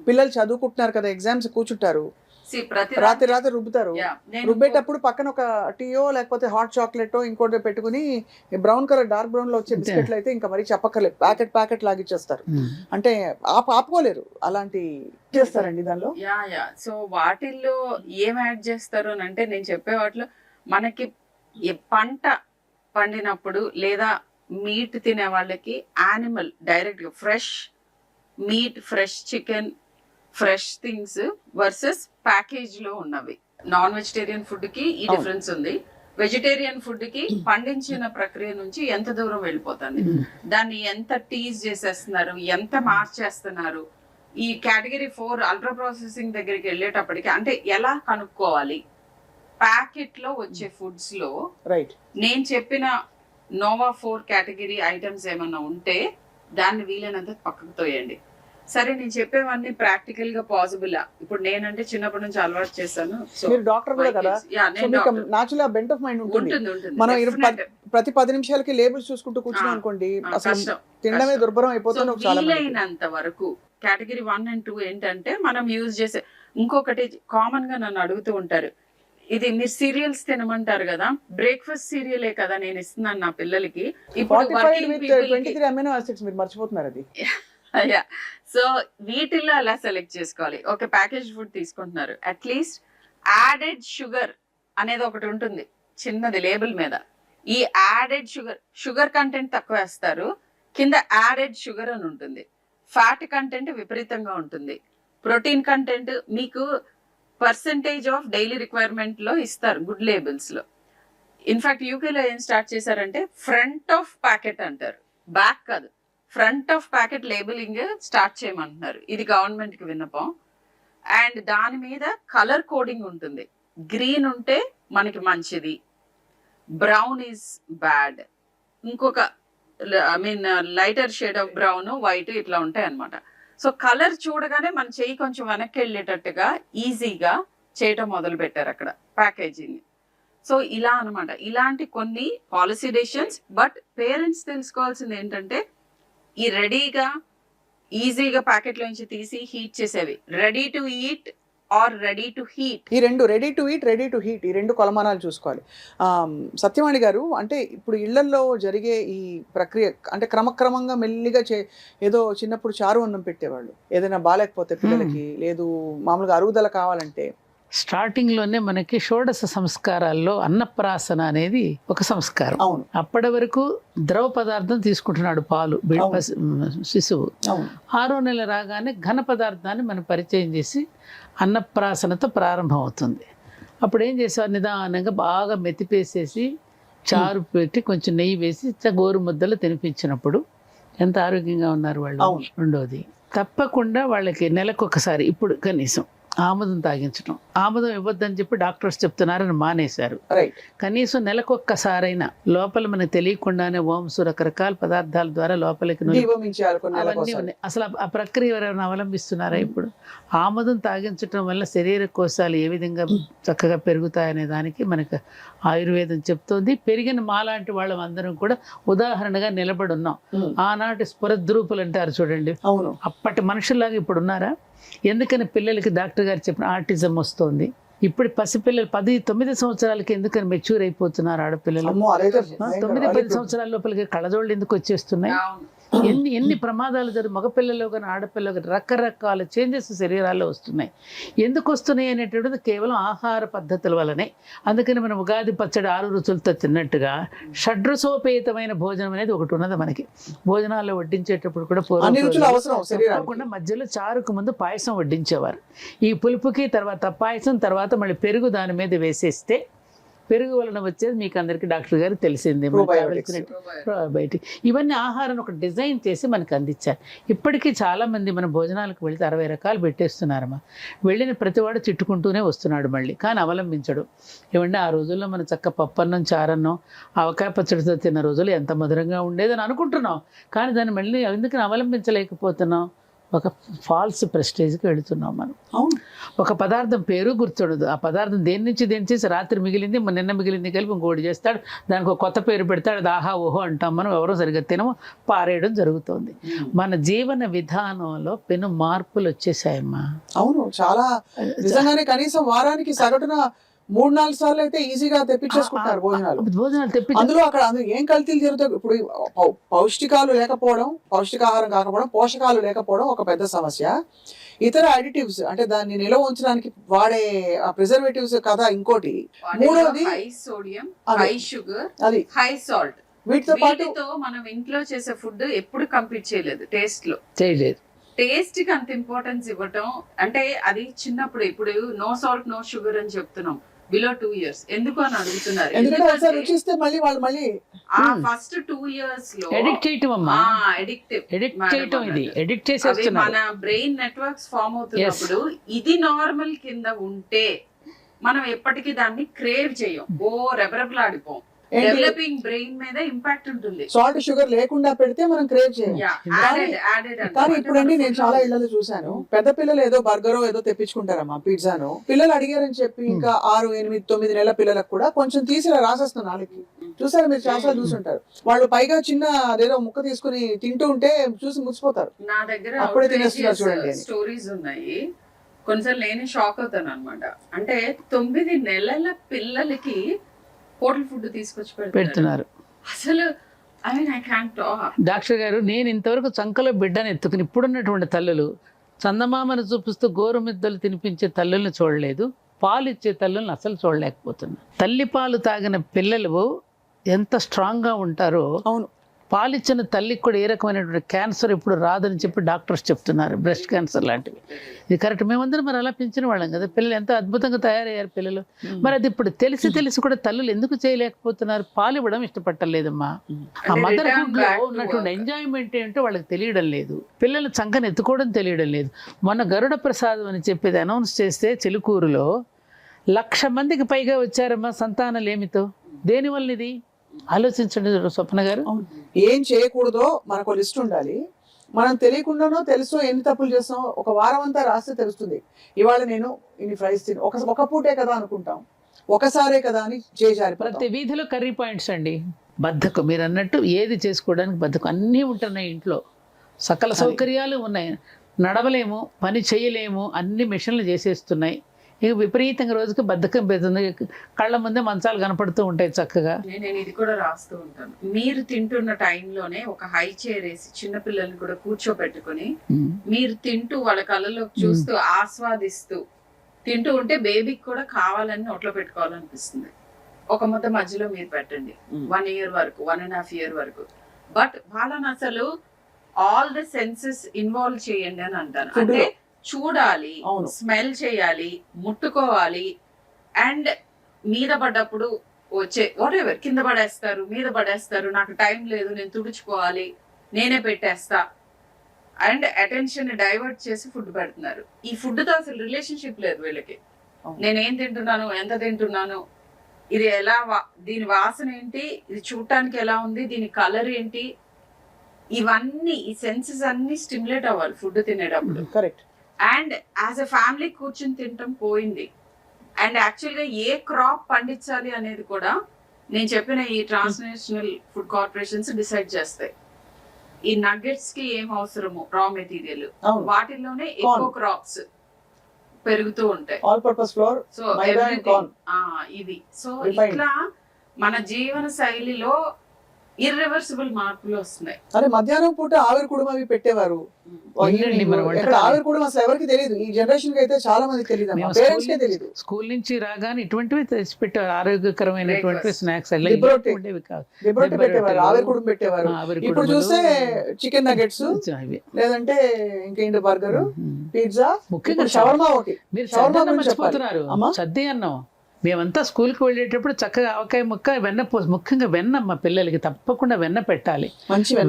పిల్లలు చదువుకుంటున్నారు కదా, ఎగ్జామ్స్ కూర్చుంటారు, రాత్రి రుబ్బుతారు, రుబ్బేటప్పుడు పక్కన ఒక టీయో లేకపోతే హాట్ చాక్లెట్ ఇంకోటి పెట్టుకుని బ్రౌన్ కలర్ డార్క్ బ్రౌన్ లో వచ్చే బిస్కెట్లు అయితే ఇంకా మరి చెప్పక్కర్లేదు, ప్యాకెట్ లాగిచ్చేస్తారు. అంటే ఆపుకోలేరు, అలాంటి చేస్తారండి దానిలో. సో వాటిల్లో ఏం యాడ్ చేస్తారు అని అంటే, నేను చెప్పే వాటిలో మనకి పంట పండినప్పుడు లేదా మీట్ తినే వాళ్ళకి యానిమల్ డైరెక్ట్ గా fresh meet, fresh chicken, fresh things versus package లో ఉన్నవి. నాన్ వెజిటేరియన్ ఫుడ్ కి ఈ డిఫరెన్స్ ఉంది. వెజిటేరియన్ ఫుడ్ కి పండించిన ప్రక్రియ నుంచి ఎంత దూరం వెళ్ళిపోతుంది, దాన్ని ఎంత టీజ్ చేసేస్తున్నారు, ఎంత మార్చేస్తున్నారు. ఈ కేటగిరీ 4 అల్ట్రా ప్రాసెసింగ్ దగ్గరికి వెళ్ళేటప్పటికి అంటే ఎలా కనుక్కోవాలి? ప్యాకెట్ లో వచ్చే ఫుడ్స్ లో రైట్ నేను చెప్పిన నోవా 4 కేటగిరీ ఐటమ్స్ ఏమన్నా ఉంటే దాన్ని వీలైనంత పక్కకు తోయండి. సరే నేను చెప్పేవన్నీ ప్రాక్టికల్ గా పాసిబుల్. ఇప్పుడు నేనంటే చిన్నప్పటి నుంచి అలవాటు చేశాను. మీరు డాక్టర్ కూడా కదా, సో మీకు న్యాచురల్ బెంట్ ఆఫ్ మైండ్ ఉంటుంది. మనం ప్రతి 10 నిమిషాలకి లేబుల్స్ చూసుకుంటూ కూర్చున్నాం అనుకోండి, అసలు తినడమే దుర్భరం అయిపోతుంది. వీలైనంత వరకు కేటగిరీ 1 and 2 ఏంటంటే మనం యూజ్ చేసే ఇంకొకటి కామన్ గా నన్ను అడుగుతూ ఉంటారు, ఇది మీరు సీరియల్స్ తినమంటారు కదా, బ్రేక్ఫాస్ట్ సీరియలే కదా నేను ఇస్తున్నాను నా పిల్లలకి. ఇప్పుడు 23 అమైనో యాసిడ్స్ మీరు మర్చిపోతున్నారు అది. సో వీటిల్లో ఎలా సెలెక్ట్ చేసుకోవాలి? ఒక ప్యాకేజ్ ఫుడ్ తీసుకుంటున్నారు, అట్లీస్ట్ యాడెడ్ షుగర్ అనేది ఒకటి ఉంటుంది చిన్నది లేబుల్ మీద. ఈ యాడెడ్ షుగర్ కంటెంట్ తక్కువ వేస్తారు, కింద యాడెడ్ షుగర్ అని ఉంటుంది. ఫ్యాట్ కంటెంట్ విపరీతంగా ఉంటుంది. ప్రోటీన్ కంటెంట్ మీకు పర్సెంటేజ్ ఆఫ్ డైలీ రిక్వైర్మెంట్ లో ఇస్తారు గుడ్ లేబుల్స్ లో. ఇన్ఫాక్ట్ యూకేలో ఏం స్టార్ట్ చేశారంటే ఫ్రంట్ ఆఫ్ ప్యాకెట్ అంటారు, బ్యాక్ కాదు, front of packet labelling start చేయమంటున్నారు. ఇది గవర్నమెంట్ కి విన్నపం. అండ్ దాని మీద కలర్ కోడింగ్ ఉంటుంది. గ్రీన్ ఉంటే మనకి మంచిది, బ్రౌన్ ఈజ్ బ్యాడ్, ఇంకొక I mean lighter shade of brown, white ఇట్లా ఉంటాయి అన్నమాట. సో కలర్ చూడగానే మన చెయ్యి కొంచెం వెనక్కి వెళ్ళేటట్టుగా ఈజీగా చేయటం మొదలు పెట్టారు అక్కడ ప్యాకేజింగ్. సో ఇలా అన్నమాట, ఇలాంటి కొన్ని పాలసీ డెసిషన్స్. బట్ పేరెంట్స్ తెలుసుకోవాల్సింది ఏంటంటే ఈ రెడీగా ఈజీగా ప్యాకెట్ లోంచి తీసి హీట్ చేసేవి, ready to eat or ready to heat, ఈ రెండు ready to eat, ready to heat, ఈ రెండు కొలమానాలు చూసుకోవాలి. సత్యవాణి గారు, అంటే ఇప్పుడు ఇళ్లల్లో జరిగే ఈ ప్రక్రియ అంటే క్రమక్రమంగా మెల్లిగా ఏదో చిన్నప్పుడు చారు అన్నం పెట్టేవాళ్ళు, ఏదైనా బాగాలేకపోతే పిల్లలకి, లేదు మామూలుగా అరుగుదల కావాలంటే. స్టార్టింగ్లోనే మనకి షోడశ సంస్కారాల్లో అన్నప్రాసన అనేది ఒక సంస్కారం. అవును. అప్పటి వరకు ద్రవ పదార్థం తీసుకుంటున్నాడు పాలు శిశువు. 6వ నెల రాగానే ఘన పదార్థాన్ని మనం పరిచయం చేసి అన్నప్రాసనతో ప్రారంభం అవుతుంది. అప్పుడు ఏం చేసేవారు, నిదానంగా బాగా మెతిపేసేసి చారు పెట్టి కొంచెం నెయ్యి వేసి గోరు ముద్దలు తినిపించినప్పుడు ఎంత ఆరోగ్యంగా ఉన్నారు వాళ్ళు. రెండోది, తప్పకుండా వాళ్ళకి నెలకొకసారి ఇప్పుడు కనీసం ఆముదం తాగించడం. ఆముదం ఇవ్వద్దని చెప్పి డాక్టర్స్ చెప్తున్నారని మానేశారు. కనీసం నెలకొక్కసారైనా లోపల మనకు తెలియకుండానే ఓమ్స్ రకరకాల పదార్థాల ద్వారా లోపలికి అవన్నీ ఉన్నాయి. అసలు ఆ ప్రక్రియ ఎవరైనా అవలంబిస్తున్నారా? ఇప్పుడు ఆముదం తాగించడం వల్ల శరీర కోశాలు ఏ విధంగా చక్కగా పెరుగుతాయనే దానికి మనకు ఆయుర్వేదం చెప్తోంది. పెరిగిన మాలాంటి వాళ్ళం అందరం కూడా ఉదాహరణగా నిలబడి ఉన్నాం. ఆనాటి స్ఫురద్రూపులు అంటారు చూడండి, అప్పటి మనుషుల్లాగా ఇప్పుడు ఉన్నారా? ఎందుకని పిల్లలకి డాక్టర్ గారు చెప్పిన ఆర్టిజం వస్తుంది. ఇప్పుడు పసిపిల్లలు 10-9 సంవత్సరాలకి ఎందుకని మెచ్యూర్ అయిపోతున్నారు ఆడపిల్లలు. 9-10 సంవత్సరాల లోపలికి కళ్ళజోళ్ళు ఎందుకు వచ్చేస్తున్నాయి? ఎన్ని ప్రమాదాలు మగపిల్లల్లో కానీ ఆడపిల్లలు కానీ రకరకాల చేంజెస్ శరీరాల్లో వస్తున్నాయి. ఎందుకు వస్తున్నాయి అనేటువంటిది కేవలం ఆహార పద్ధతుల వల్లనే. అందుకని మనం ఉగాది పచ్చడి 6 రుచులతో తిన్నట్టుగా షడ్రసోపేతమైన భోజనం అనేది ఒకటి ఉన్నది మనకి. భోజనాల్లో వడ్డించేటప్పుడు కూడా పూర్వకుండా మధ్యలో చారుకు ముందు పాయసం వడ్డించేవారు. ఈ పులుపుకి తర్వాత పాయసం, తర్వాత మళ్ళీ పెరుగు దాని మీద వేసేస్తే పెరుగు వలన వచ్చేది మీకు అందరికీ డాక్టర్ గారు తెలిసిందే, ప్రోబయోటిక్. ఇవన్నీ ఆహారాన్ని ఒక డిజైన్ చేసి మనకు అందించారు. ఇప్పటికీ చాలామంది మన భోజనాలకు వెళితే 60 రకాలు పెట్టేస్తున్నారమ్మా. వెళ్ళిన ప్రతివాడు తిట్టుకుంటూనే వస్తున్నాడు మళ్ళీ, కానీ అవలంబించడు. ఏమంటే ఆ రోజుల్లో మనం చక్క పప్పన్నం, చారన్నం, ఆవకాయ పచ్చడితో తిన్న రోజులు ఎంత మధురంగా ఉండేదని అనుకుంటున్నాం, కానీ దాన్ని మళ్ళీ ఎందుకని అవలంబించలేకపోతున్నాం? ఒక ఫాల్స్ ప్రెస్టేజ్కి వెళుతున్నాం మనం. ఒక పదార్థం పేరు గుర్తుండదు, ఆ పదార్థం దేని నుంచి చేసి రాత్రి మిగిలింది నిన్న మిగిలింది కలిపి ఇంకోటి చేస్తాడు, దానికి ఒక కొత్త పేరు పెడతాడు, అది ఆహా ఓహో అంటాం మనం. ఎవరో సరిగ్గా తినము, పారేయడం జరుగుతుంది. మన జీవన విధానంలో పెను మార్పులు వచ్చేసాయమ్మా. అవును, చాలా నిజంగానే. కనీసం వారానికి సగటున 3-4 సార్లు అయితే ఈజీగా తెప్పించేసుకుంటారు భోజనాలు తెప్పి. అందులో అక్కడ ఏం కల్తీలు జరుగుతాయి. ఇప్పుడు పౌష్టికాలు లేకపోవడం, పౌష్టికాహారం కాకపోవడం, పోషకాలు లేకపోవడం ఒక పెద్ద సమస్య. ఇతర అడిటివ్స్ అంటే దాన్ని నిల్వ ఉంచడానికి వాడే ప్రిజర్వేటివ్స్ కదా ఇంకోటి. మూడోది హై సోడియం, హై షుగర్, అది హై సాల్ట్. వీటితో పాటు మనం ఇంట్లో చేసే ఫుడ్ ఎప్పుడు కంప్లీట్ చేయలేదు, టేస్ట్ లో చేయలేదు. టేస్ట్ కి అంత ఇంపార్టెన్స్ ఇవ్వటం అంటే అది చిన్నప్పుడు. ఇప్పుడు నో సాల్ట్ నో షుగర్ అని చెప్తున్నాం, బిలో 2 years ఎందుకు అని అడుగుతున్నారు. ఎందుకంటే ఒకసారి రుచిస్తే మళ్ళీ వాళ్ళు మళ్ళీ ఆ ఫస్ట్ 2 years లో ఎడిక్ట్ చేయటం అమ్మా, ఎడిక్ట్ చేయటం, ఇది ఎడిక్ట్ అవి చేసేస్తున్నారు. మన బ్రెయిన్ నెట్వర్క్స్ ఫామ్ అవుతున్నప్పుడు ఇది నార్మల్ కింద ఉంటే మనం ఎప్పటికీ దాన్ని క్రేవ్ చేయం, రెబరెబలాడిపోం. డెవలపింగ్ బ్రెయిన్ మీద ఇంపాక్ట్ ఉంటుంది. సాల్ట్ షుగర్ లేకుండా పెడితే మనం క్రేవ్ చేయం. కానీ ఇప్పుడండి నేను చాలా ఇళ్లలో చూసాను, పెద్ద పిల్లలు ఏదో బర్గరో ఏదో తెప్పించుకుంటారమ్మా, పిజ్జాను. పిల్లలు అడిగారని చెప్పి ఇంకా 6, 8, 9 నెలల పిల్లలకు కూడా కొంచెం తీసి రాసేస్తున్నారు నాలుగు. చూసారు మీరు, చాలా చూసుంటారు. వాళ్ళు పైగా చిన్న అదేదో ముక్క తీసుకుని తింటూ ఉంటే చూసి ముచ్చిపోతారు. నా దగ్గర అప్పుడే తినేస్తున్నారు చూడండి స్టోరీస్ ఉన్నాయి. కొన్నిసార్లు నేనే షాక్ అవుతాను అనమాట. అంటే 9 నెలల పిల్లలకి హోటల్ ఫుడ్ తీసుకొచ్చి పెడుతున్నారు. అసలు ఐ కాంట్ టాక్. డాక్టర్ గారు, నేను ఇంతవరకు చంకలో బిడ్డను ఎత్తుకుని ఇప్పుడున్నటువంటి తల్లులు చందమామను చూపిస్తూ గోరుమిద్దలు తినిపించే తల్లుల్ని చూడలేదు, పాలు ఇచ్చే తల్లుల్ని అసలు చూడలేకపోతున్నా. తల్లి పాలు తాగిన పిల్లలు ఎంత స్ట్రాంగ్గా ఉంటారో, అవును, పాలిచ్చిన తల్లికి కూడా ఏ రకమైనటువంటి క్యాన్సర్ ఇప్పుడు రాదని చెప్పి డాక్టర్స్ చెప్తున్నారు, బ్రెస్ట్ క్యాన్సర్ లాంటివి. ఇది కరెక్ట్. మేమందరం మరి అలా పెంచిన వాళ్ళం కదా, పిల్లలు ఎంత అద్భుతంగా తయారయ్యారు పిల్లలు. మరి అది ఇప్పుడు తెలిసి కూడా తల్లులు ఎందుకు చేయలేకపోతున్నారు? పాలు ఇవ్వడం ఇష్టపట్టలేదమ్మా. ఆ మదర్ హుడ్ లో ఉన్నటువంటి ఎంజాయ్మెంట్ ఏంటో వాళ్ళకి తెలియడం లేదు, పిల్లలు చంకని ఎత్తుకోవడం తెలియడం లేదు. మొన్న గరుడ ప్రసాదం అని చెప్పేది అనౌన్స్ చేస్తే చిలుకూరులో 1,00,000 మందికి పైగా వచ్చారమ్మా సంతానలేమితో. దేనివల్ల ఇది ఆలోచించండి స్వప్న గారు. ఏం చేయకూడదో మనకు లిస్ట్ ఉండాలి. మనం తెలియకుండానో తెలుసో ఎన్ని తప్పులు చేస్తామో ఒక వారం అంతా రాస్తే తెలుస్తుంది. ఇవాళ నేను ఇన్ని ఫ్రైస్ తిని ఒక పూటే కదా అనుకుంటాం, ఒకసారే కదా అని చేజారి. ప్రతి వీధిలో కర్రీ పాయింట్స్ అండి. బద్ధకం, మీరు అన్నట్టు ఏది చేసుకోవడానికి బద్ధకం. అన్నీ ఉంటున్నాయి ఇంట్లో, సకల సౌకర్యాలు ఉన్నాయి, నడవలేము, పని చేయలేము, అన్ని మిషన్లు చేసేస్తున్నాయి. ఇక విపరీతంగా రోజుకి బద్ధకం పెడుతుంది, కళ్ళ ముందే మంచాలు కనపడుతూ ఉంటాయి చక్కగా. నేను ఇది కూడా రాస్తూ ఉంటాను. మీరు తింటున్న టైంలోనే ఒక హై చైర్ వేసి చిన్న పిల్లల్ని కూడా కూర్చోబెట్టుకుని మీరు తింటూ వాళ్ళ కళ్ళలో చూస్తూ ఆస్వాదిస్తూ తింటూ ఉంటే బేబీకి కూడా కావాలని నోట్లో పెట్టుకోవాలనిపిస్తుంది. ఒక ముద్ద మధ్యలో మీరు పెట్టండి 1 year వరకు, 1.5 year వరకు. బట్ వాళ్ళని అసలు ఆల్ ద సెన్సెస్ ఇన్వాల్వ్ చేయండి అని అంటాను. అంటే చూడాలి, స్మెల్ చేయాలి, ముట్టుకోవాలి, అండ్ మీద పడ్డప్పుడు వచ్చే వాట్ ఎవర్ కింద పడేస్తారు, మీద పడేస్తారు, నాకు టైం లేదు, నేను తుడుచుకోవాలి, నేనే పెట్టేస్తా, అండ్ అటెన్షన్ డైవర్ట్ చేసి ఫుడ్ పెడుతున్నారు. ఈ ఫుడ్ తో అసలు రిలేషన్షిప్ లేదు వీళ్ళకి. నేనేం తింటున్నాను, ఎంత తింటున్నాను, ఇది ఎలా, దీని వాసన ఏంటి, ఇది చూడటానికి ఎలా ఉంది, దీని కలర్ ఏంటి, ఇవన్నీ ఈ సెన్సెస్ అన్ని స్టిమ్యులేట్ అవ్వాలి ఫుడ్ తినేటప్పుడు. Correct. And as a family కూర్చొని తినటం పోయింది. అండ్ యాక్చువల్గా ఏ క్రాప్ పండించాలి అనేది కూడా నేను చెప్పిన ఈ ట్రాన్స్నేషనల్ ఫుడ్ కార్పొరేషన్స్ డిసైడ్ చేస్తాయి. ఈ నగ్గెట్స్ కి ఏం అవసరము రా మెటీరియల్, వాటిల్లోనే ఎక్కువ క్రాప్స్ పెరుగుతూ ఉంటాయి. ఆల్ పర్పస్ ఫ్లోర్, సో ఇవి. సో ఇట్లా మన జీవన శైలిలో ఇర్రివర్సిబుల్ మార్పులు వస్తున్నాయి. అరే మధ్యాహ్నం పూట ఆవిరి కుడుమ అవి పెట్టేవారు. ఆవిరి కుడుమ అసలు ఎవరికి తెలియదు. ఈ జనరేషన్ కి అయితే చాలా మందికి తెలియదు, పేరెంట్స్ కే తెలియదు. స్కూల్ నుంచి రాగానే ఇటువంటివి తెచ్చి పెట్టారు, ఆరోగ్యకరమైనటువంటి స్నాక్స్ పెట్టేవారు, ఆవిరి కుడుమ పెట్టేవారు. ఇప్పుడు చూస్తే చికెన్ నగెట్స్, లేదంటే ఇంకేంటి బర్గర్, పిజ్జా, ముఖ్యంగా షవర్మా. ఒకటి మీరు మర్చిపోతున్నారు, సద్ది అన్నం. మేమంతా స్కూల్కి వెళ్ళేటప్పుడు చక్కగా ఆవకాయ ముక్క, వెన్న ముఖ్యంగా వెన్న, మా పిల్లలకి తప్పకుండా వెన్న పెట్టాలి.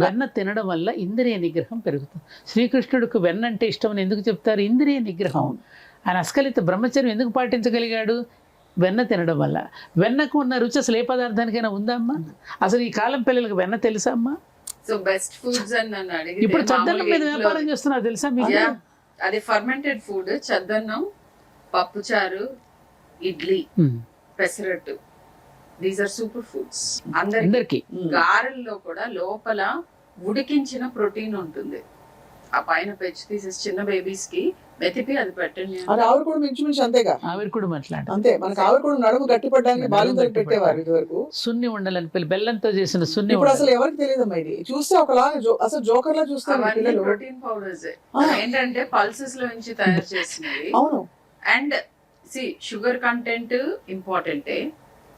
వెన్న తినడం వల్ల ఇంద్రియ నిగ్రహం పెరుగుతుంది. శ్రీకృష్ణుడికి వెన్న అంటే ఇష్టం అని ఎందుకు చెప్తారు? ఇంద్రియ నిగ్రహం. ఆయన అస్కలిత బ్రహ్మచర్యం ఎందుకు పాటించగలిగాడు? వెన్న తినడం వల్ల. వెన్నకు ఉన్న రుచి అసలు ఏ పదార్థానికైనా ఉందా అమ్మా? అసలు ఈ కాలం పిల్లలకి వెన్న తెలుసా అమ్మా? సో బెస్ట్ ఫుడ్స్ అని ఇప్పుడు చద్దన్నం మీద వ్యాపారం చేస్తున్నారు తెలుసా మీకు? అది ఫర్మెంటెడ్ ఫుడ్, చద్దన్నం, పప్పుచారు, idli, pesarattu, these are super foods అందరికి. గారెల్లో కూడా లోపల ఉడికించిన ప్రోటీన్ ఉంటుంది. ఆ పైన పెంచి తీసేసి చిన్న బేబీస్ కి మెతిపి అది పెట్టండి. అది ఆవిరి కూడా మించుమించు అంతేగా. ఆవిరి కూడా అట్లాంటి అంతే. మనకి ఆవిరి కూడా నడుము గట్టి పడ్డానికి బాలింతలకు పెట్టేవారు ఇది వరకు. సున్ని ఉండాలని పిల్లలు బెల్లంతో చేసిన సున్ని. ఇప్పుడు అసలు ఎవరికి తెలియదమ్మా ఇది. చూస్తే ఒకలాగా అసలు జోకర్ లా చూస్తారు పిల్లలు. ప్రోటీన్ పౌడర్స్ ఏంటంటే పల్సెస్ లో నుంచి తయారు చేసినవి. అవును. అండ్ షుగర్ కంటెంట్ ఇంపార్టెంటే,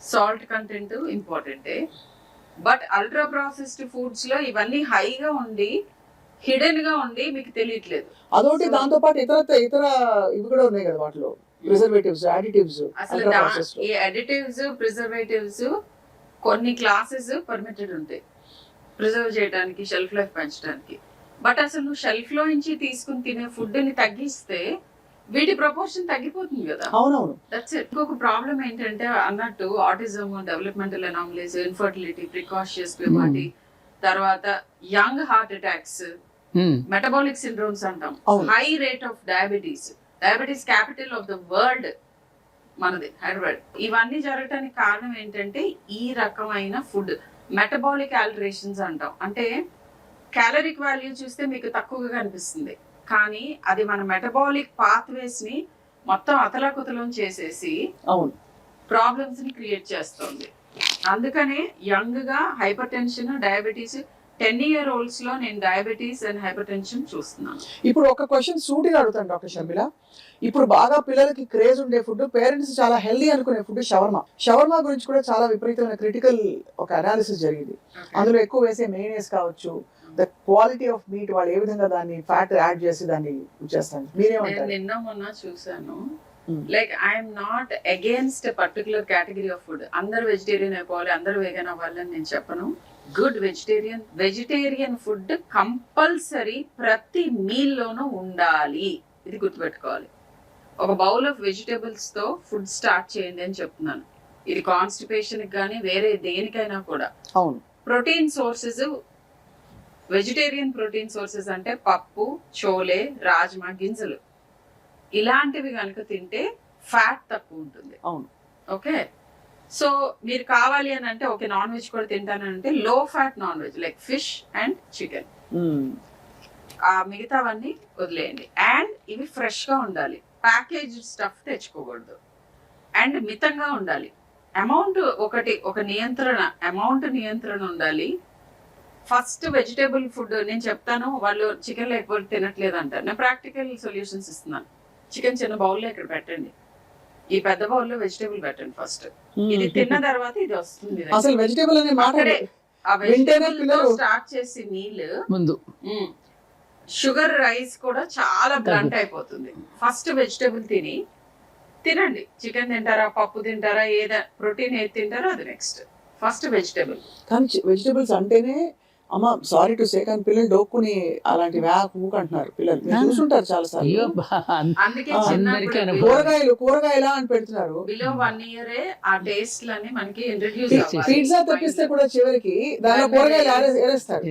సాల్ట్ కంటెంట్ ఇంపార్టెంటే, బట్ అల్ట్రా ప్రాసెస్డ్ ఫుడ్స్ లో ఇవన్నీ హైగా ఉండి హిడెన్ గా ఉండి మీకు తెలియట్లేదు. అదొకటి. దాంతో పాటు ఇతర ఇవి కూడా ఉన్నాయి కదా వాటిలో. ప్రిజర్వేటివ్స్, అడిటివ్స్, అసలు ఈ అడిటివ్స్, ప్రిజర్వేటివ్స్ కొన్ని క్లాసెస్ పర్మిటెడ్ ఉంటాయి ప్రిజర్వ్ చేయడానికి, షెల్ఫ్ లైఫ్ పెంచడానికి. బట్ అసలు నువ్వు షెల్ఫ్ లో నుంచి తీసుకుని తినే ఫుడ్ ని తగ్గిస్తే వీటి ప్రపోర్షన్ తగ్గిపోతుంది కదా. అవునవును, దట్స్ ఇట్. ఇంకొక ప్రాబ్లం ఏంటంటే అన్నట్టు autism, developmental anomalies, infertility, precocious puberty, తర్వాత young heart attacks, metabolic syndromes అంటాం, high rate of diabetes. Diabetes capital of the world మనది హైదరాబాద్. ఇవన్నీ జరగటానికి కారణం ఏంటంటే ఈ రకమైన ఫుడ్ మెటబాలిక్ ఆల్టరేషన్స్ అంటాం. అంటే క్యాలరిక్ వాల్యూ చూస్తే మీకు తక్కువగా కనిపిస్తుంది, కానీ అది మన మెటబాలిక్ పాత్వేస్ ని మొత్తం అతలాకుతలం చేసేసి ప్రాబ్లమ్స్ ని క్రియేట్ చేస్తుంది. అందుకనే యంగ్ గా హైపర్ టెన్షన్, డయాబెటీస్, 10-year-olds లో నేను డయాబెటీస్ అండ్ హైపర్ టెన్షన్ చూస్తున్నాను. ఇప్పుడు ఒక క్వశ్చన్ సూటిగా అడుగుతాను డాక్టర్ షర్మిల. ఇప్పుడు బాగా పిల్లలకి క్రేజ్ ఉండే ఫుడ్, పేరెంట్స్ చాలా హెల్దీ అనుకునే ఫుడ్ షవర్మా. షవర్మా గురించి కూడా చాలా విపరీతమైన క్రిటికల్ ఒక అనాలిసిస్ జరిగింది. అందులో ఎక్కువ వేసే మెయినేస్ కావచ్చు, ద క్వాలిటీ ఆఫ్ మీట్, వాళ్ళు ఏ విధంగా దాన్ని ఫ్యాట్ యాడ్ చేసి దాన్ని చేస్తాను. మీరేమంటారు? నిన్న మొన్న చూసాను. Like I'm not against particular category of food. అందరు వెజిటేరియన్ అయిపోవాలి, అందరు వేగన్ అవ్వాలని నేను చెప్పను. గుడ్ వెజిటేరియన్ ఫుడ్ కంపల్సరీ ప్రతి మీల్ లోనూ ఉండాలి. ఇది గుర్తుపెట్టుకోవాలి. ఒక బౌల్ ఆఫ్ వెజిటేబుల్స్ తో ఫుడ్ స్టార్ట్ చేయండి అని చెప్తున్నాను. ఇది కాన్స్టిపేషన్ కానీ వేరే దేనికైనా కూడా. అవును. Protein sources, vegetarian protein sources అంటే పప్పు, చోలే, రాజ్మా గింజలు, ఇలాంటివి కనుక తింటే ఫ్యాట్ తక్కువ ఉంటుంది. అవును. ఓకే, సో మీరు కావాలి అని అంటే ఓకే నాన్ వెజ్ కూడా తింటానంటే లో fat non veg like fish and chicken, ఆ మిగతావన్నీ వదిలేయండి. అండ్ ఇవి ఫ్రెష్ గా ఉండాలి, ప్యాకేజ్ స్టఫ్ తెచ్చుకోకూడదు, అండ్ మితంగా ఉండాలి. అమౌంట్ ఒక నియంత్రణ ఉండాలి. ఫస్ట్ వెజిటేబుల్ ఫుడ్ నేను చెప్తాను, వాళ్ళు చికెన్ లేకపోతే తినట్లేదు అంటారు. నేను ప్రాక్టికల్ సొల్యూషన్స్ ఇస్తున్నాను. చికెన్ చిన్న బౌల్లో ఇక్కడ పెట్టండి, ఈ పెద్ద బౌల్లో వెజిటేబుల్ పెట్టండి ఫస్ట్. ఇది తిన్న తర్వాత ఇది వస్తుంది. అసలు వెజిటేబుల్ అనే మాట ఆ వెజిటేబుల్ స్టార్ట్ చేసి మీల్ ముందు షుగర్ రైస్ కూడా చాలా బ్లంట్ అయిపోతుంది. ఫస్ట్ వెజిటేబుల్ తినండి. చికెన్ తింటారా, పప్పు తింటారా, ఏదో ప్రోటీన్ ఏది తింటారో అది నెక్స్ట్. First vegetable. కానీ వెజిటేబుల్స్ అంటేనే అమ్మ సారీ టు సే కానీ పిల్లలు డోక్కుని అలాంటి వ్యాక్ అంటున్నారు. పిల్లలు చూసుంటారు చాలా సార్లు. అందుకే కూరగాయలా అని పెడుతున్నారు. బిలో 1 year ఆ టేస్ట్ లని మనకి ఇంట్రడ్యూస్ అవ్వాలి. పిజ్జా తెప్పిస్తే కూడా చివరికి దానిలో కూరగాయలు వేరేస్తారు.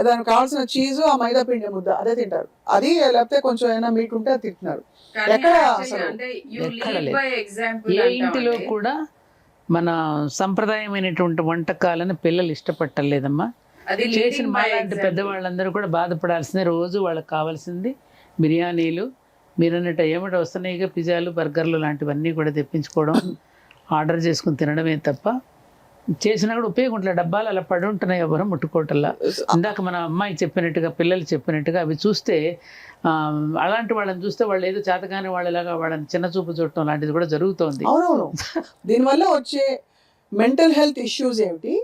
దానికి కావాల్సిన చీజ్, ఆ మైదా పిండి ముద్ద అదే తింటారు. అది లేకపోతే కొంచెం ఏమైనా మీట్ ఉంటే అది తింటున్నారు. ఏ ఇంటిలో కూడా మన సంప్రదాయమైనటువంటి వంటకాలను పిల్లలు ఇష్టపట్టలేదమ్మా. చేసిన మాలాంటి పెద్దవాళ్ళందరూ కూడా బాధపడాల్సిందే. రోజు వాళ్ళకి కావాల్సింది బిర్యానీలు, మీరు అన్నట్టు ఏమిటి వస్తున్నాయిగా పిజ్జాలు, బర్గర్లు లాంటివన్నీ కూడా తెప్పించుకోవడం, ఆర్డర్ చేసుకుని తినడమే తప్ప చేసినా కూడా ఉపయోగం ఉంటుంది. డబ్బాలు అలా పడి ఉంటున్నాయి, ఎవరు ముట్టుకోవటంలా. ఇందాక మన అమ్మాయి చెప్పినట్టుగా, పిల్లలు చెప్పినట్టుగా అవి చూస్తే అలాంటి వాళ్ళని చూస్తే వాళ్ళు ఏదో చేతగానే వాళ్ళలాగా వాళ్ళని చిన్న చూపు చూడటం లాంటిది కూడా జరుగుతోంది. అవునవును. దీనివల్ల వచ్చే మెంటల్ హెల్త్ ఇష్యూస్ ఏమిటి,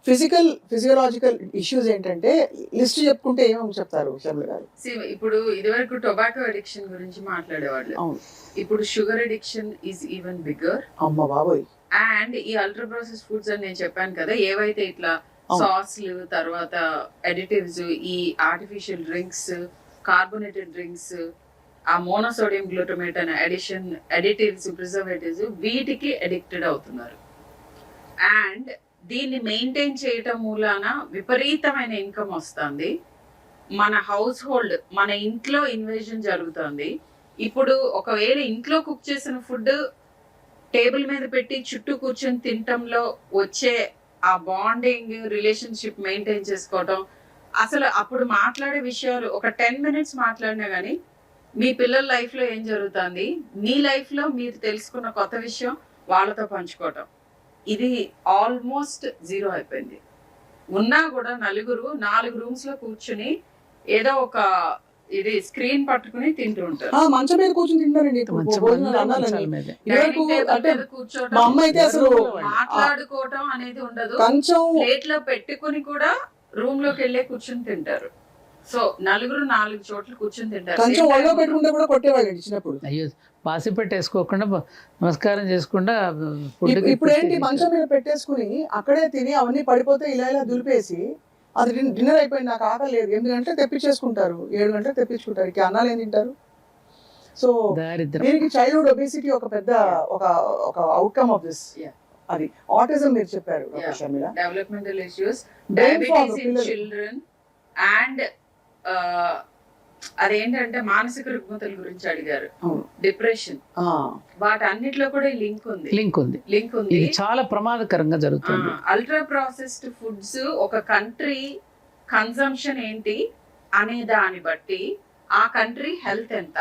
ఫిజియోలాజికల్ ఇష్యూస్ ఏంటంటే లిస్ట్ చెప్పుకుంటే ఏమేమి చెప్తారు శర్మిల గారు? ఇప్పుడు ఇదివరకు టొబాకో అడిక్షన్ గురించి మాట్లాడేవాళ్ళు. ఇప్పుడు sugar addiction is even bigger. అమ్మ బాబోయ్. అండ్ ఈ అల్ట్రా ప్రాసెస్ ఫుడ్స్ అని నేను చెప్పాను కదా, ఏవైతే ఇట్లా సాస్లు, తర్వాత అడిటివ్స్, ఈ ఆర్టిఫిషియల్ డ్రింక్స్, కార్బోనేటెడ్ డ్రింక్స్, ఆ మోనోసోడియం గ్లూటమేట్ అనే అడిటివ్స్, ప్రిజర్వేటివ్స్, వీటికి అడిక్టెడ్ అవుతున్నారు. అండ్ దీన్ని మెయింటైన్ చేయటం మూలాన విపరీతమైన ఇన్కమ్ వస్తుంది. మన హౌస్ హోల్డ్, మన ఇంట్లో ఇన్వేజన్ జరుగుతుంది. ఇప్పుడు ఒకవేళ ఇంట్లో కుక్ చేసిన ఫుడ్ టేబుల్ మీద పెట్టి చుట్టూ కూర్చొని తినటంలో వచ్చే ఆ బాండింగ్, రిలేషన్షిప్ మెయింటైన్ చేసుకోవటం, అసలు అప్పుడు మాట్లాడే విషయాలు ఒక 10 minutes మాట్లాడినా కానీ మీ పిల్లల లైఫ్లో ఏం జరుగుతుంది, మీ లైఫ్లో మీరు తెలుసుకున్న కొత్త విషయం వాళ్ళతో పంచుకోవటం, ఇది ఆల్మోస్ట్ జీరో అయిపోయింది. ఉన్నా కూడా నలుగురు 4 rooms లో కూర్చుని ఏదో ఒక ఇది స్క్రీన్ పట్టుకుని తింటూ ఉంటారు. మంచం మీద కూర్చొని తింటారండి. మాట్లాడుకోవటం అనేది ఉండదు. ప్లేట్ లో పెట్టుకుని కూడా రూమ్ లోకి వెళ్ళే కూర్చుని తింటారు. సో నలుగురు 4 చోట్ల కూర్చొని తింటారు. కొంచెం ఒళ్ళో పెట్టుకుంటే కూడా కొట్టేవాళ్ళు చిన్నప్పుడు. అయ్యో పాసి పెట్టేసుకోకుండా నమస్కారం చేసుకుండా ఇప్పుడు ఏంటి మంచం మీద పెట్టేసుకుని అక్కడే తిని అవన్నీ పడిపోతే ఇలా ఇలా దులిపేసి అది డిన్నర్ అయిపోయింది, నాకు ఆకలి లేదు, 8 గంటలకు తెప్పించేసుకుంటారు, 7 గంటలకు తెప్పించుకుంటారు. ఇక అన్నాలు ఏం తింటారు? సో దీనికి చైల్డ్హుడ్ ఒబేసిటీ ఒక పెద్ద ఒక అవుట్కమ్ ఆఫ్ దిస్. అది ఆటిజం మీరు చెప్పారు Sharmila, developmental issues, diabetes in children and అదేంటంటే మానసిక రుగ్మతల గురించి అడిగారు, డిప్రెషన్, వాటన్నిటిలో కూడా లింక్ ఉంది. ఇది చాలా ప్రమాదకరంగా జరుగుతుంది. అల్ట్రా ప్రాసెస్డ్ ఫుడ్స్ ఒక కంట్రీ కన్సంప్షన్ ఏంటి అనే దాన్ని బట్టి ఆ కంట్రీ హెల్త్ ఎంత,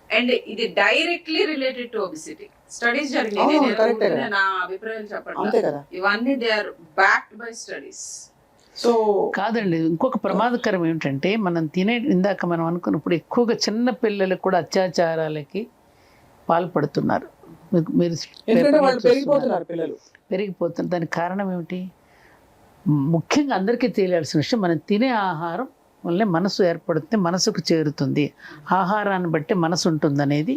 అండ్ ఇది directly related to obesity. Studies జరిగినాయి, నా అభిప్రాయం చెప్పండి, ఇవన్నీ they are backed by studies. So కాదండి, ఇంకొక ప్రమాదకరం ఏమిటంటే మనం ఇందాక మనం అనుకున్నప్పుడు ఎక్కువగా చిన్న పిల్లలకు కూడా అత్యాచారాలకి పాల్పడుతున్నారు. మీరు పెరిగిపోతున్నారు. దానికి కారణం ఏమిటి? ముఖ్యంగా అందరికీ తెలియాల్సిన విషయం, మనం తినే ఆహారం వల్లే మనసు ఏర్పడుతుంది, మనసుకు చేరుతుంది. ఆహారాన్ని బట్టి మనసు ఉంటుంది అనేది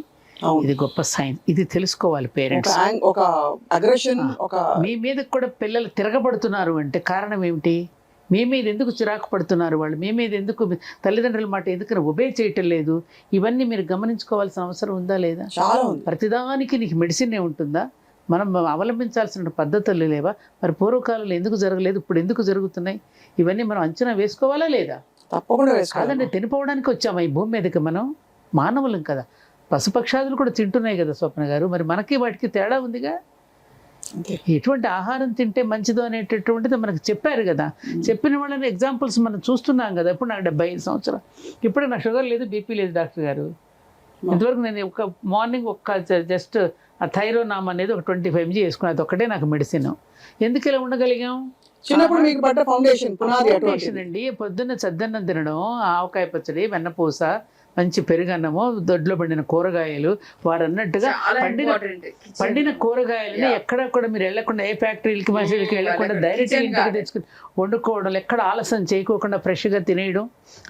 ఇది గొప్ప సైన్స్. ఇది తెలుసుకోవాలి పేరెంట్స్. మీ మీద కూడా పిల్లలు తిరగబడుతున్నారు అంటే కారణం ఏమిటి? మీ మీద ఎందుకు చిరాకు పడుతున్నారు వాళ్ళు? మీ మీద ఎందుకు తల్లిదండ్రుల మాట ఎందుకు ఒబే చేయటం లేదు? ఇవన్నీ మీరు గమనించుకోవాల్సిన అవసరం ఉందా లేదా? ప్రతిదానికి నీకు మెడిసిన్ ఉంటుందా? మనం అవలంబించాల్సిన పద్ధతులు లేవా? మరి పూర్వకాలంలో ఎందుకు జరగలేదు, ఇప్పుడు ఎందుకు జరుగుతున్నాయి? ఇవన్నీ మనం అంచనా వేసుకోవాలా లేదా? తప్పకుండా. కాదండి, తినిపోవడానికి వచ్చామా ఈ భూమి మీదకి? మనం మానవులం కదా, పశుపక్షాదులు కూడా తింటున్నాయి కదా స్వప్న గారు. మరి మనకి వాటికి తేడా ఉందిగా. ఎటువంటి ఆహారం తింటే మంచిదో అనేటటువంటిది మనకు చెప్పారు కదా. చెప్పిన వాళ్ళని ఎగ్జాంపుల్స్ మనం చూస్తున్నాం కదా. ఇప్పుడు నాకు 75 సంవత్సరాలు, ఇప్పుడు నాకు షుగర్ లేదు, బీపీ లేదు డాక్టర్ గారు. ఇంతవరకు నేను ఒక మార్నింగ్ జస్ట్ ఆ థైరోనామ్ అనేది ఒక 25 mg వేసుకున్నది ఒక్కటే నాకు మెడిసిన్. ఎందుకు ఇలా ఉండగలిగాం? చిన్నప్పుడు మీకు పడ్డ ఫౌండేషన్ అండి. పొద్దున్న చద్దన్నం తినడం, ఆవకాయ పచ్చడి, వెన్నపూస, మంచి పెరుగన్నము, దొడ్లో పండిన కూరగాయలు, వారు అన్నట్టుగా పండిన కూరగాయలని ఎక్కడ కూడా మీరు వెళ్ళకుండా, ఏ ఫ్యాక్టరీలకి మసీదులకి వెళ్ళకుండా డైరెక్ట్గా ఇంటికి తెచ్చుకుని వండుకోవడం, ఎక్కడ ఆలస్యం చేయకోకుండా ఫ్రెష్గా తినేయడం,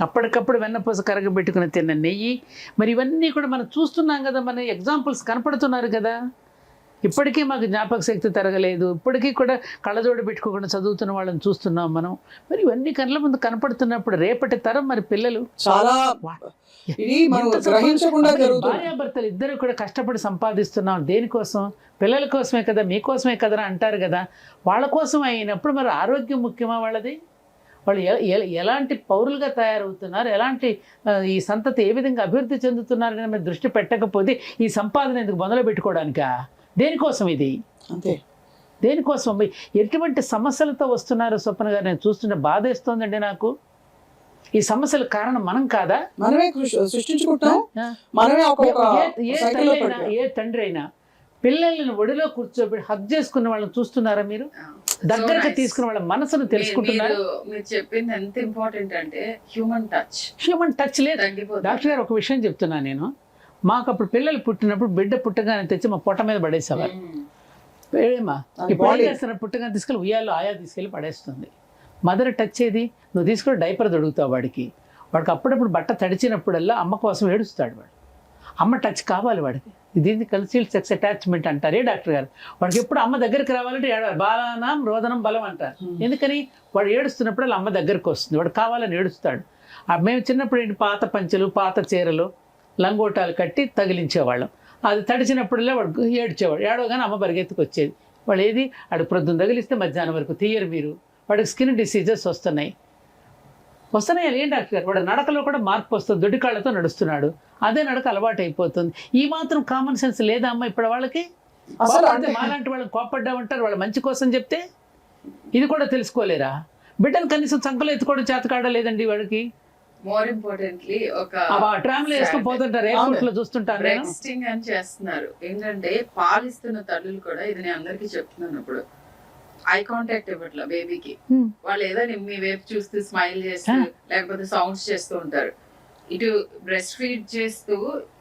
అప్పటికప్పుడు వెన్నపూస కరగబెట్టుకుని తిన్న నెయ్యి. మరి ఇవన్నీ కూడా మనం చూస్తున్నాం కదా, మన ఎగ్జాంపుల్స్ కనపడుతున్నారు కదా. ఇప్పటికీ మాకు జ్ఞాపక శక్తి తరగలేదు, ఇప్పటికీ కూడా కళ్ళజోడు పెట్టుకోకుండా చదువుతున్న వాళ్ళని చూస్తున్నాం మనం. మరి ఇవన్నీ కళ్ళ ముందు కనపడుతున్నప్పుడు రేపటి తరం మరి పిల్లలు చాలా భార్యాభర్తలు ఇద్దరు కూడా కష్టపడి సంపాదిస్తున్నాం. దేనికోసం? పిల్లల కోసమే కదా, మీకోసమే కదా అంటారు కదా. వాళ్ళ కోసం అయినప్పుడు మరి ఆరోగ్యం ముఖ్యమా వాళ్ళది? వాళ్ళు ఎలాంటి పౌరులుగా తయారవుతున్నారు, ఎలాంటి ఈ సంతతి ఏ విధంగా అభివృద్ధి చెందుతున్నారు అని మీరు దృష్టి పెట్టకపోతే ఈ సంపాదన ఎందుకు మొదలు పెట్టుకోవడానికా? దేనికోసం ఇది? అంతే. దేనికోసం? ఎటువంటి సమస్యలతో వస్తున్నారు స్వప్న గారు? నేను చూస్తుంటే బాధేస్తోందండి నాకు. ఈ సమస్యల కారణం మనం కాదా? మనమే సృష్టించుకుంటాం. ఏ తండ్రి అయినా పిల్లల్ని ఒడిలో కూర్చోబెట్టి హగ్ చేసుకున్న వాళ్ళని చూస్తున్నారా మీరు? దగ్గరకు తీసుకున్న వాళ్ళ మనసును తెలుసుకుంటున్నారు. మీరు చెప్పింది ఎంత ఇంపార్టెంట్ అంటే హ్యూమన్ టచ్ లేదు. డాక్టర్ గారు ఒక విషయం చెప్తున్నా నేను. మాకు అప్పుడు పిల్లలు పుట్టినప్పుడు బిడ్డ పుట్టగానే తెచ్చి మా పొట్ట మీద పడేసేవారు. పుట్టగానే తీసుకెళ్ళి ఉయ్యాలో ఆయా తీసుకెళ్ళి పడేస్తుంది. మదర్ టచ్ ఏది? నువ్వు తీసుకొని డైపర్ దొడుగుతావు వాడికి అప్పుడప్పుడు బట్ట తడిచినప్పుడల్లా అమ్మ కోసం ఏడుస్తాడు వాడు. అమ్మ టచ్ కావాలి వాడికి. దీన్ని కన్సీల్డ్ సెక్స్ అటాచ్మెంట్ అంటారే డాక్టర్ గారు. వాడికి ఎప్పుడు అమ్మ దగ్గరికి రావాలంటే ఏడవాలి. బాలానం రోదనం బలం అంటారు. ఎందుకని? వాడు ఏడుస్తున్నప్పుడు అమ్మ దగ్గరికి వస్తుంది, వాడు కావాలని ఏడుస్తాడు. మేము చిన్నప్పుడు ఏంటి, పాత పంచెలు, పాత చీరలు, లంగోటాలు కట్టి తగిలించేవాళ్ళం. అది తడిచినప్పుడల్లా వాడు ఏడ్చేవాడు. ఏడవగానే అమ్మ పరిగెత్తుకు వచ్చేది. వాడు ఏది అడు ప్రొద్దున తగిలిస్తే మధ్యాహ్నం వరకు తీయరు మీరు. వాడికి స్కిన్ డిసీజెస్ వస్తున్నాయి. ఏం డాక్టర్ గారు? వాడు నడకలో కూడా మార్పు వస్తుంది, దొడ్డికాళ్ళతో నడుస్తున్నాడు. అదే నడక అలవాటు అయిపోతుంది. ఈ మాత్రం కామన్ సెన్స్ లేదా అమ్మ ఇప్పుడు వాళ్ళకి? మాలాంటి వాళ్ళని కోపడ్డామంటారు వాళ్ళ మంచి కోసం చెప్తే. ఇది కూడా తెలుసుకోలేరా? బిడ్డను కనీసం సంకలో ఎత్తుకోవడం చేతకాడలేదండి వాడికి. మోర్ ఇంపార్టెంట్లీ ఒక ట్రామ్లో వేసుకొని పోతుంటారు, ఎయిర్పోర్ట్ లో చూస్తుంటారు, టెక్స్టింగ్ అని చేస్తున్నారు. ఏంటంటే పాలిస్తున్న తల్లులు కూడా, ఇది నేను అందరికీ చెప్తున్నాను, ఇప్పుడు ఐ కాంటాక్ట్ ఇవ్వట్లా బేబీకి. వాళ్ళు ఏదో మీ వైపు చూస్తూ స్మైల్ చేస్తూ లేకపోతే సౌండ్స్ చేస్తూ ఉంటారు. ఇటు బ్రెస్ట్ ఫీడ్ చేస్తూ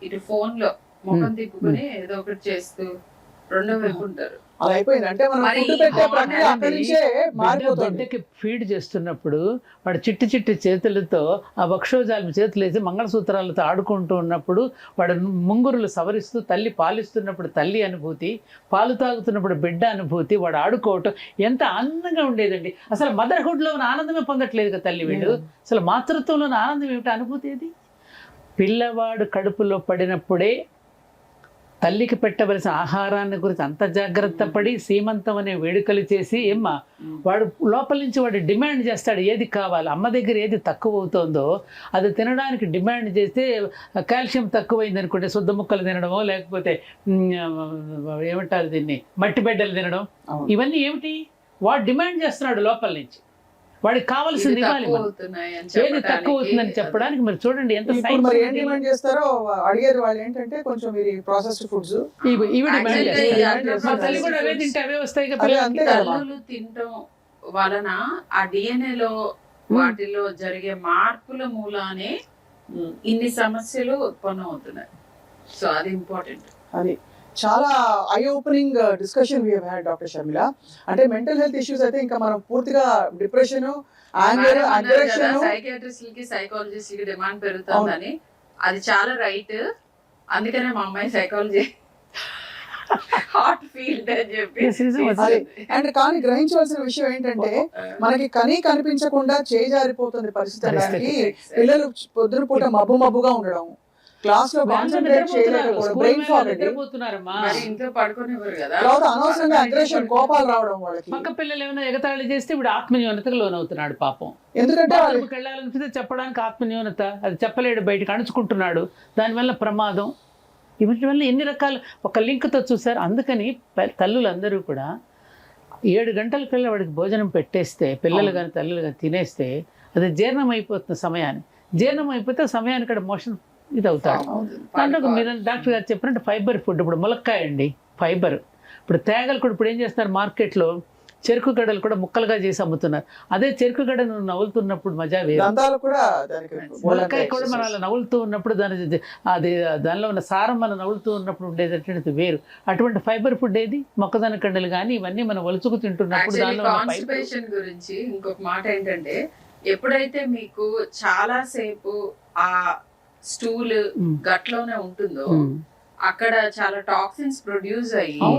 ఇటు ఫోన్ లో ముఖం తిప్పుకొని ఏదో ఒకటి చేస్తూ రెండో వైపు ఉంటారు. అలా అయిపోయింది. అంటే మనం మరి ఫుడ్ పెట్టే ఆ ప్రక్రియ అక్కడి నుంచే మారిపోతుంది. బిడ్డకి ఫీడ్ చేస్తున్నప్పుడు వాడు చిట్టి చిట్టి చేతులతో ఆ వక్షోజాలం చేతులు వేసి మంగళసూత్రాలతో ఆడుకుంటూ ఉన్నప్పుడు వాడు ముంగురులు సవరిస్తూ తల్లి పాలిస్తున్నప్పుడు తల్లి అనుభూతి, పాలు తాగుతున్నప్పుడు బిడ్డ అనుభూతి, వాడు ఆడుకోవటం ఎంత ఆనందంగా ఉండేదండి. అసలు మదర్హుడ్లో ఉన్న ఆనందమే పొందట్లేదు కదా తల్లి వీడు. అసలు మాతృత్వంలో ఉన్న ఆనందం ఏమిటి, అనుభూతి ఏది? పిల్లవాడు కడుపులో పడినప్పుడే తల్లికి పెట్టవలసిన ఆహారాన్ని గురించి అంత జాగ్రత్త పడి సీమంతం అనే వేడుకలు చేసి ఏమ్మా వాడు లోపల నుంచి వాడు డిమాండ్ చేస్తాడు ఏది కావాలి. అమ్మ దగ్గర ఏది తక్కువ అవుతుందో అది తినడానికి డిమాండ్ చేస్తే కాల్షియం తక్కువైంది అనుకుంటే శుద్ధ ముక్కలు తినడమో లేకపోతే ఏమంటారు దీన్ని మట్టి బిడ్డలు తినడం, ఇవన్నీ ఏమిటి వాడు డిమాండ్ చేస్తున్నాడు లోపల నుంచి. వాడికి కావాల్సింది ఇవ్వాలి. ఏది తక్కువ అవుతుందని చెప్పడానికి మరి చూడండి ఎంత మరి ఏం డిమాండ్ చేస్తారో అడిగారు వాళ్ళు. ఏంటంటే కొంచెం మీరు ప్రాసెస్డ్ ఫుడ్స్ ఇవి డిమాండ్ చేస్తారు. తల్లి కూడా అవే తింటే అవే వస్తాయి కదా. తల్లులు తినడం వలన ఆ DNA లో వాటిలో జరిగే మార్పుల మూలానే ఇన్ని సమస్యలు ఉత్పన్నం అవుతున్నాయి. సో అది ఇంపార్టెంట్. అది చాలా eye opening discussion we have had doctor Sharmila. అంటే మెంటల్ హెల్త్ ఇష్యూస్ అయితే ఇంకా మనం పూర్తిగా డిప్రెషన్, యాంగర్, అగ్రెషన్, సైకియాట్రిస్టులకి సైకాలజిస్టులకి డిమాండ్ పెరుగుతుందని అది చాలా రైట్. అందుకనే మా అమ్మాయి సైకాలజీ హాట్ ఫీల్డ్ అని చెప్పి. అండ్ కానీ గ్రహించవలసిన విషయం ఏంటంటే మనకి కనిపించకుండా చేజారిపోతుంది పరిస్థితి. పిల్లలు పొద్దున పూట మబ్బుగా ఉండడం, క్లాస్ లో కాన్సంట్రేట్ చేయలేకపోవడం, బ్రెయిన్ ఫాగ్, ఇంట్లో పడుకోనివ్వరు కదా, అనవసరంగా అగ్రెషన్, కోపాలు రావడం వాళ్ళకి. పక్క పిల్లలు ఏమైనా ఎగతాళి చేస్తే ఇప్పుడు ఆత్మన్యూనతకు లోనవుతున్నాడు పాపం. ఎందుకంటే వాళ్ళకి వెళ్ళాలనిపిస్తే చెప్పడానికి ఆత్మన్యూనత, అది చెప్పలేడు, బయటకు అణుచుకుంటున్నాడు, దానివల్ల ప్రమాదం. వీటి వల్ల ఎన్ని రకాల ఒక లింక్తో చూసారు. అందుకని తల్లులందరూ కూడా 7 గంటల పిల్లలు వాడికి భోజనం పెట్టేస్తే, పిల్లలు కానీ తల్లులు కానీ తినేస్తే అది జీర్ణం అయిపోతున్న సమయాన్ని, జీర్ణం అయిపోతే సమయానికి అక్కడ మోషన్ ఇది అవుతాడు. దాంట్లో మీరు డాక్టర్ గారు చెప్పినట్టు ఫైబర్ ఫుడ్, ఇప్పుడు ములక్కాయ అండి ఫైబర్. ఇప్పుడు తేగలు కూడా ఇప్పుడు ఏం చేస్తున్నారు మార్కెట్లో, చెరుకు గడలు కూడా ముక్కలుగా చేసి అమ్ముతున్నారు. అదే చెరుకు గడ నువ్వు నవ్వులుతున్నప్పుడు మజా వేరు. ములక్కాయ కూడా మనం అలా నవ్వులుతూ ఉన్నప్పుడు దానిలో ఉన్న సారం మనం నవ్వులుతూ ఉన్నప్పుడు ఉండేటటువంటిది వేరు. అటువంటి ఫైబర్ ఫుడ్ ఏది, మొక్కజొన్న కండలు కానీ ఇవన్నీ మనం వలుచుకు తింటున్నప్పుడు కాన్స్టిపేషన్ గురించి ఇంకొక మాట ఏంటంటే, ఎప్పుడైతే మీకు చాలా సేపు ఆ స్టూల్ గట్లోనే ఉంటుందో అక్కడ చాలా టాక్సిన్స్ ప్రొడ్యూస్ అయ్యి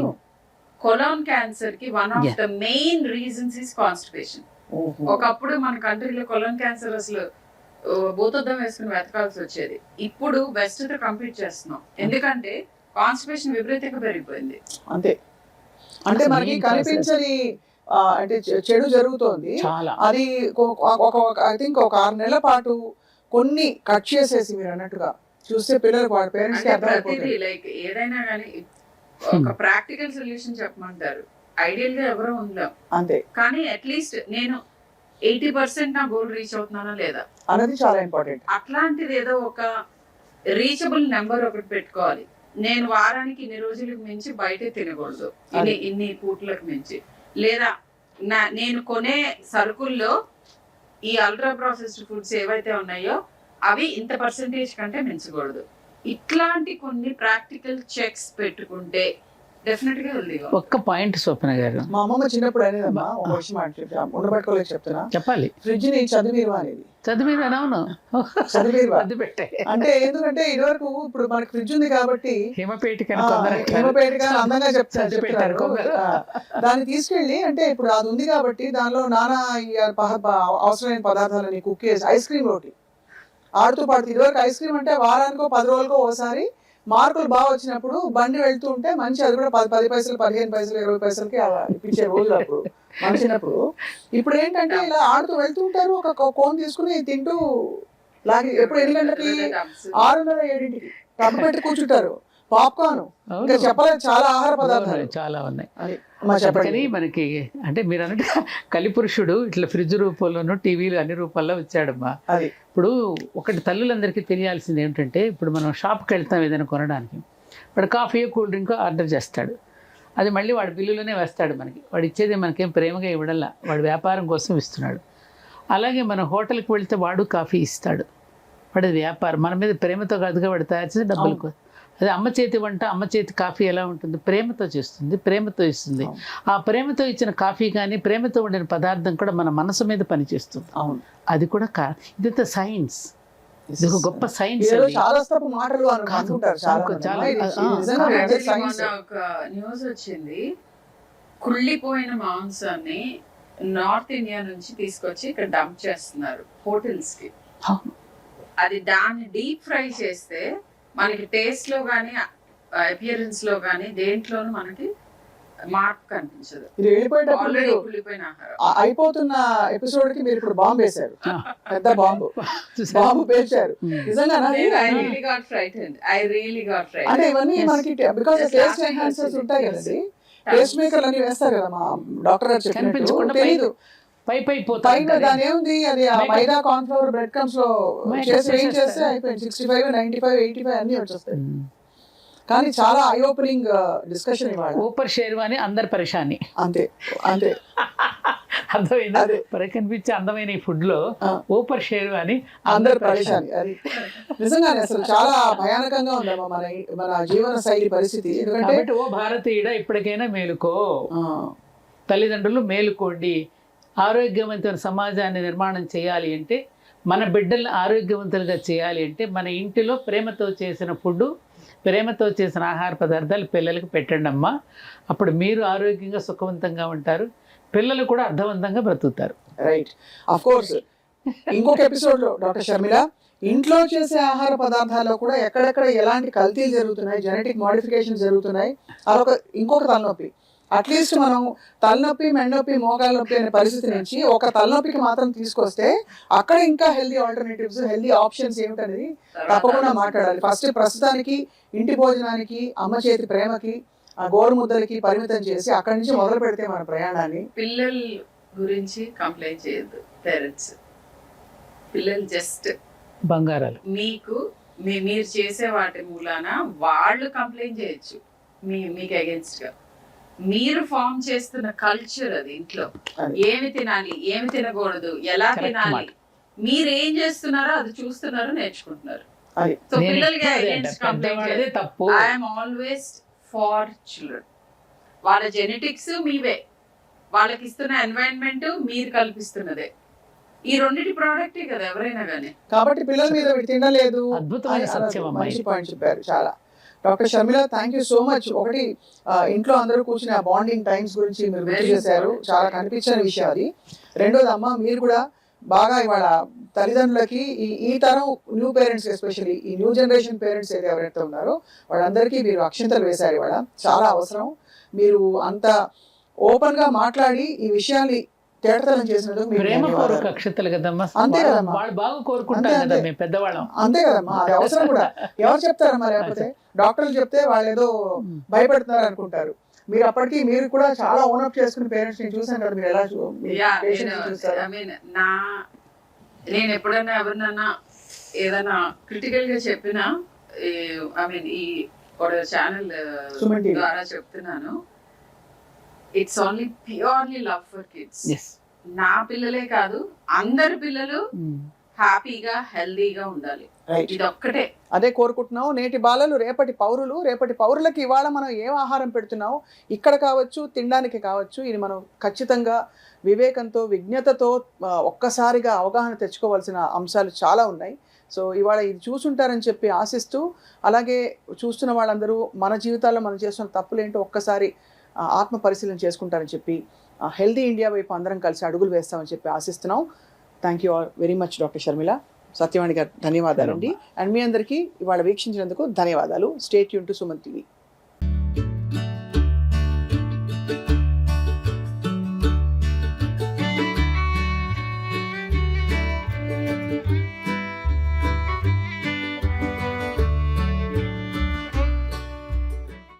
కొలాన్ క్యాన్సర్ కి one of the main reasons is constipation. ఒకప్పుడు మన కంట్రీలో కొలాన్ క్యాన్సర్ అసలు భూతద్దం వేసుకుని వెతకాల్సి వచ్చేది. ఇప్పుడు వెస్ట్ తో కంపీట్ చేస్తున్నాం, ఎందుకంటే కాన్స్టిపేషన్ విపరీతంగా పెరిగిపోయింది. అంతే, అంటే మనకి కనిపించని అంటే చెడు జరుగుతోంది. అది ఐ థింక్ ఒక 6 నెలల పాటు కొన్ని కట్ చేసేసి మీరు అన్నట్టుగా చూస్తే పిల్లలకు వాళ్ళ పేరెంట్స్ కి అర్థమైపోతుంది. లైక్ ఏదైనా కానీ ఒక ప్రాక్టికల్ సొల్యూషన్ చెప్పమంటారు. ఐడియల్ గా ఎవరో ఉండలేం అంతే, కానీ అట్లీస్ట్ నేను 80% నా గోల్ రీచ్ అవుతున్నానా లేదా అనేది చాలా ఇంపార్టెంట్. అట్లాంటిది ఏదో ఒక రీచబుల్ నెంబర్ ఒకటి పెట్టుకోవాలి. నేను వారానికి ఇన్ని రోజులకు మించి బయటే తినకూడదు, ఇన్ని పూట్లకు మించి, లేదా నేను కొనే సరుకుల్లో ఈ అల్ట్రా ప్రాసెస్డ్ ఫుడ్స్ ఏవైతే ఉన్నాయో అవి ఇంత పర్సెంటేజ్ కంటే మించకూడదు. ఇట్లాంటి కొన్ని ప్రాక్టికల్ చెక్స్ పెట్టుకుంటే డెఫినెట్ గా హెల్దీగా. ఒక్క పాయింట్ స్వప్న గారు, మా అమ్మమ్మ చిన్నప్పుడు అనేదమ్మా, ఒక విషయం ఉండబెట్టుకోలేదు చెప్తున్నా, చెప్పాలి, ఫ్రిడ్జ్ ని చదివీరువా అనేది. చదివీరాను చదివీరువా అంటే ఎందుకంటే ఇదివరకు ఇప్పుడు మనకి ఫ్రిడ్జ్ ఉంది కాబట్టి హిమపేటిక అందంగా చెప్తారు. దాన్ని తీసుకెళ్ళి అంటే ఇప్పుడు అది ఉంది కాబట్టి దానిలో నానా అవసరమైన పదార్థాలని కుక్ చేసి ఐస్ క్రీమ్ ఒకటి ఆడుతూ పాడుతూ. ఇదివరకు ఐస్ క్రీమ్ అంటే వారానికో 10 రోజులకో ఒకసారి మార్కులు బాగా వచ్చినప్పుడు బండి వెళ్తూ ఉంటే మంచి, అది కూడా 10 పైసలు 15 పైసలు 20 పైసలకి ఇప్పించే రోజులు అప్పుడు మంచినప్పుడు. ఇప్పుడు ఏంటంటే ఇలా ఆడుతూ వెళ్తూ ఉంటారు, ఒక కోన్ తీసుకుని తింటూ లాగి ఎప్పుడు 8 గంటలకి 6:30 7ంటికి టబ్బు పెట్టి కూర్చుంటారు. పాప్కార్న్, ఇంకా చెప్పలేదు, చాలా ఆహార పదార్థాలు చాలా ఉన్నాయి. కానీ మనకి అంటే మీరు అన్నట్టు కలిపురుషుడు ఇట్లా ఫ్రిడ్జ్ రూపంలోనూ టీవీలు అన్ని రూపాల్లో వచ్చాడమ్మా. ఇప్పుడు ఒకటి తల్లులందరికీ తెలియాల్సింది ఏమిటంటే, ఇప్పుడు మనం షాప్కి వెళ్తాం ఏదైనా కొనడానికి, వాడు కాఫీయో కూల్ డ్రింకో ఆర్డర్ చేస్తాడు, అది మళ్ళీ వాడి బిల్లులోనే వేస్తాడు మనకి. వాడు ఇచ్చేది మనకేం ప్రేమగా ఇవ్వడంలా, వాడు వ్యాపారం కోసం ఇస్తున్నాడు. అలాగే మనం హోటల్కి వెళ్తే వాడు కాఫీ ఇస్తాడు, వాడి వ్యాపారం మన మీద ప్రేమతో కాదుగా వాడు తయారు చేసి డబ్బులకు. అదే అమ్మ చేతి వంట, అమ్మ చేతి కాఫీ ఎలా ఉంటుంది? ప్రేమతో చేస్తుంది, ప్రేమతో ఇస్తుంది. ఆ ప్రేమతో ఇచ్చిన కాఫీ కానీ, ప్రేమతో ఉండిన పదార్థం కూడా మన మనసు మీద పనిచేస్తుంది. అవును, అది కూడా ఇదంతా సైన్స్. ఇది ఒక గొప్ప సైన్స్. చాలా తప్పు మాటలు అనుకుంటారు చాలా మొన్న ఒక న్యూస్ వచ్చింది, కుళ్ళిపోయిన మాంసాన్ని నార్త్ ఇండియా నుంచి తీసుకొచ్చి ఇక్కడ డంప్ చేస్తున్నారు హోటల్స్ కి. అది దాన్ని డీప్ ఫ్రై చేస్తే మనకి టేస్ట్ లో గానీ, అపియరెన్స్ లో గానీ దేంట్లోనూ మనకి మార్పు కనిపించదు. ఇది ఆల్రెడీ కుళ్ళిపోయిన ఆహారం. అయిపోతున్న ఎపిసోడ్ కి మీరు ఇప్పుడు బాంబు వేశారు, పెద్ద బాంబు పేల్చారు. నిజంగా అంటే ఇవన్నీ మనకి బికాస్ టేస్ట్ ఎన్హాన్సర్స్ ఉంటాయి కదండి, టేస్ట్ మేకర్లు అన్ని వేస్తారు కదా మా డాక్టర్ గారు చెప్పినట్టు. తెలీదు పైన దాని ఏముంది, అది ఆ మైదా, కార్న్ ఫ్లోర్, బ్రెడ్ క్రమ్స్ లో చేసి వేయించేస్తే అయిపోయింది. 65, 95, 85 అన్ని వచ్చేస్తాయి. కానీ చాలా ఐ ఓపెనింగ్ డిస్కషన్ ఇవాళ. ఊపర్ షేర్వాని అందరు పరేషాని. అంతే అంతే అర్థమైందా? కనిపించే అందమైన ఈ ఫుడ్ లో ఊపర్ షేర్వాని అందరు పరేషాని. అది నిజంగానే అసలు చాలా భయానకంగా ఉందమ్మా మన జీవన శైలి పరిస్థితి. ఎందుకంటే ఓ భారతీయుడ ఇప్పటికైనా మేలుకో, తల్లిదండ్రులు మేలుకోండి. ఆరోగ్యవంతమైన సమాజాన్ని నిర్మాణం చేయాలి అంటే, మన బిడ్డల్ని ఆరోగ్యవంతులుగా చేయాలి అంటే, మన ఇంటిలో ప్రేమతో చేసిన ఫుడ్, ప్రేమతో చేసిన ఆహార పదార్థాలు పిల్లలకు పెట్టండి అమ్మా. అప్పుడు మీరు ఆరోగ్యంగా సుఖవంతంగా ఉంటారు, పిల్లలు కూడా అర్థవంతంగా బ్రతుకుతారు. రైట్. ఆఫ్ కోర్స్ ఇంకొక ఎపిసోడ్ లో డాక్టర్ షర్మిల ఇంట్లో చేసే ఆహార పదార్థాల్లో కూడా ఎక్కడెక్కడ ఎలాంటి కల్తీలు జరుగుతున్నాయి, జెనెటిక్ మోడిఫికేషన్ జరుగుతున్నాయి, అదొక ఇంకొక తలనొప్పి. అట్లీస్ట్ మనం తలనొప్పి, మెండొప్పి, మోకాల నొప్పి అనే పరిస్థితి నుంచి ఒక తలనొప్పికి మాత్రం తీసుకొస్తే అక్కడ ఇంకా హెల్దీ ఆల్టర్నేటివ్స్, హెల్దీ ఆప్షన్స్ ఏమిటనేది తప్పకుండా మాట్లాడాలి. ఫస్ట్ ప్రస్తుతానికి ఇంటి భోజనానికి, అమ్మ చేతి ప్రేమకి, ఆ గోరు ముద్దలకి పరిమితం చేసి అక్కడి నుంచి మొదలు పెడితే మన ప్రయాణాన్ని. పిల్లల గురించి కంప్లైంట్ చేయొద్దు పేరెంట్స్. పిల్లలు జస్ట్ బంగారాలు. మీకు మీరు చేసే వాటి మూలాన వాళ్ళు కంప్లైంట్ చేయొచ్చు మీకు అగేన్స్ట్ గా. మీరు ఫామ్ చేస్తున్న కల్చర్ అది. ఇంట్లో ఏమి తినాలి, ఏమి తినకూడదు, ఎలా తినాలి, మీరు ఏం చేస్తున్నారో అది చూస్తున్నారు, నేర్చుకుంటున్నారు. సో పిల్లలకి అగేన్స్ట్ కంప్లైంట్ చేయొద్దు. I'm always for children. వాళ్ళ జెనెటిక్స్ మీవే, వాళ్ళకి ఇస్తున్న ఎన్వైరన్మెంట్ మీరు కల్పిస్తున్నదే. ఈ రెండింటి ప్రోడక్టే కదా ఎవరైనా కానీ. కాబట్టి పిల్లల మీద తినలేదు. అద్భుతమైన సత్యం. మంచి పాయింట్ చెప్పారు చాలా. Doctor Sharmila, thank you so much. ఒకటి, ఇంట్లో అందరూ కూర్చుని ఆ బాండింగ్ టైమ్స్ గురించి మీరు గుర్తు చేశారు, చాలా కనిపించిన విషయం అది. రెండోది, అమ్మ మీరు కూడా బాగా ఇవాళ తల్లిదండ్రులకి ఈ తరం న్యూ పేరెంట్స్, ఎస్పెషల్లీ ఈ న్యూ జనరేషన్ పేరెంట్స్ ఏదైతే ఎవరైతే ఉన్నారో వాళ్ళందరికీ మీరు అక్షింతలు వేశారు ఇవాళ. చాలా అవసరం. మీరు అంత ఓపెన్ గా మాట్లాడి ఈ విషయాన్ని తేటతలం చేసినందుకు అక్షతలు కదమ్మా. అంతే కదమ్మా, వాళ్ళు బాగా కోరుకుంటారు కదా మేము పెద్దవాళ్ళం. అంతే కదమ్మా, అది అవసరం కూడా. ఎవరు చెప్తారమ్మా, లేకపోతే డాక్టర్లు చెప్తే వాళ్ళు ఏదో భయపడుతున్నారు అనుకుంటారు. మీరు అప్పటికి మీరు కూడా చాలా ఓనప్ చేసుకుని పేరెంట్స్ ని చూసాను కదా, మీరు ఎలా నేను ఎప్పుడైనా ఎవరినన్నా ఏదైనా క్రిటికల్ గా చెప్పినా, ఐ మీన్ ఈ ఛానల్ ద్వారా చెప్తున్నాను, it's only purely love for kids. నా పిల్లలే కాదు, అందరి పిల్లలు హ్యాపీగా హెల్దీగా ఉండాలి. ఇది ఒక్కటే అదే కోరుకుంటున్నావు. నేటి బాలలు రేపటి పౌరులు. రేపటి పౌరులకి ఇవాళ మనం ఏం ఆహారం పెడుతున్నావు, ఇక్కడ కావచ్చు, తినడానికి కావచ్చు, ఇది మనం ఖచ్చితంగా వివేకంతో, విజ్ఞతతో ఒక్కసారిగా అవగాహన తెచ్చుకోవాల్సిన అంశాలు చాలా ఉన్నాయి. సో ఇవాళ ఇది చూసుంటారని చెప్పి ఆశిస్తూ, అలాగే చూస్తున్న వాళ్ళందరూ మన జీవితాల్లో మనం చేస్తున్న తప్పులేంటో ఒక్కసారి ఆత్మ పరిశీలన చేసుకుంటారని చెప్పి, హెల్దీ ఇండియా వైపు అందరం కలిసి అడుగులు వేస్తామని చెప్పి ఆశిస్తున్నాం. Thank you all very much doctor Sharmila, Satyavani గారు ధన్యవాదాలండి. అండ్ మీ అందరికీ ఇవాళ వీక్షించినందుకు ధన్యవాదాలు. Stay tune to Suman TV.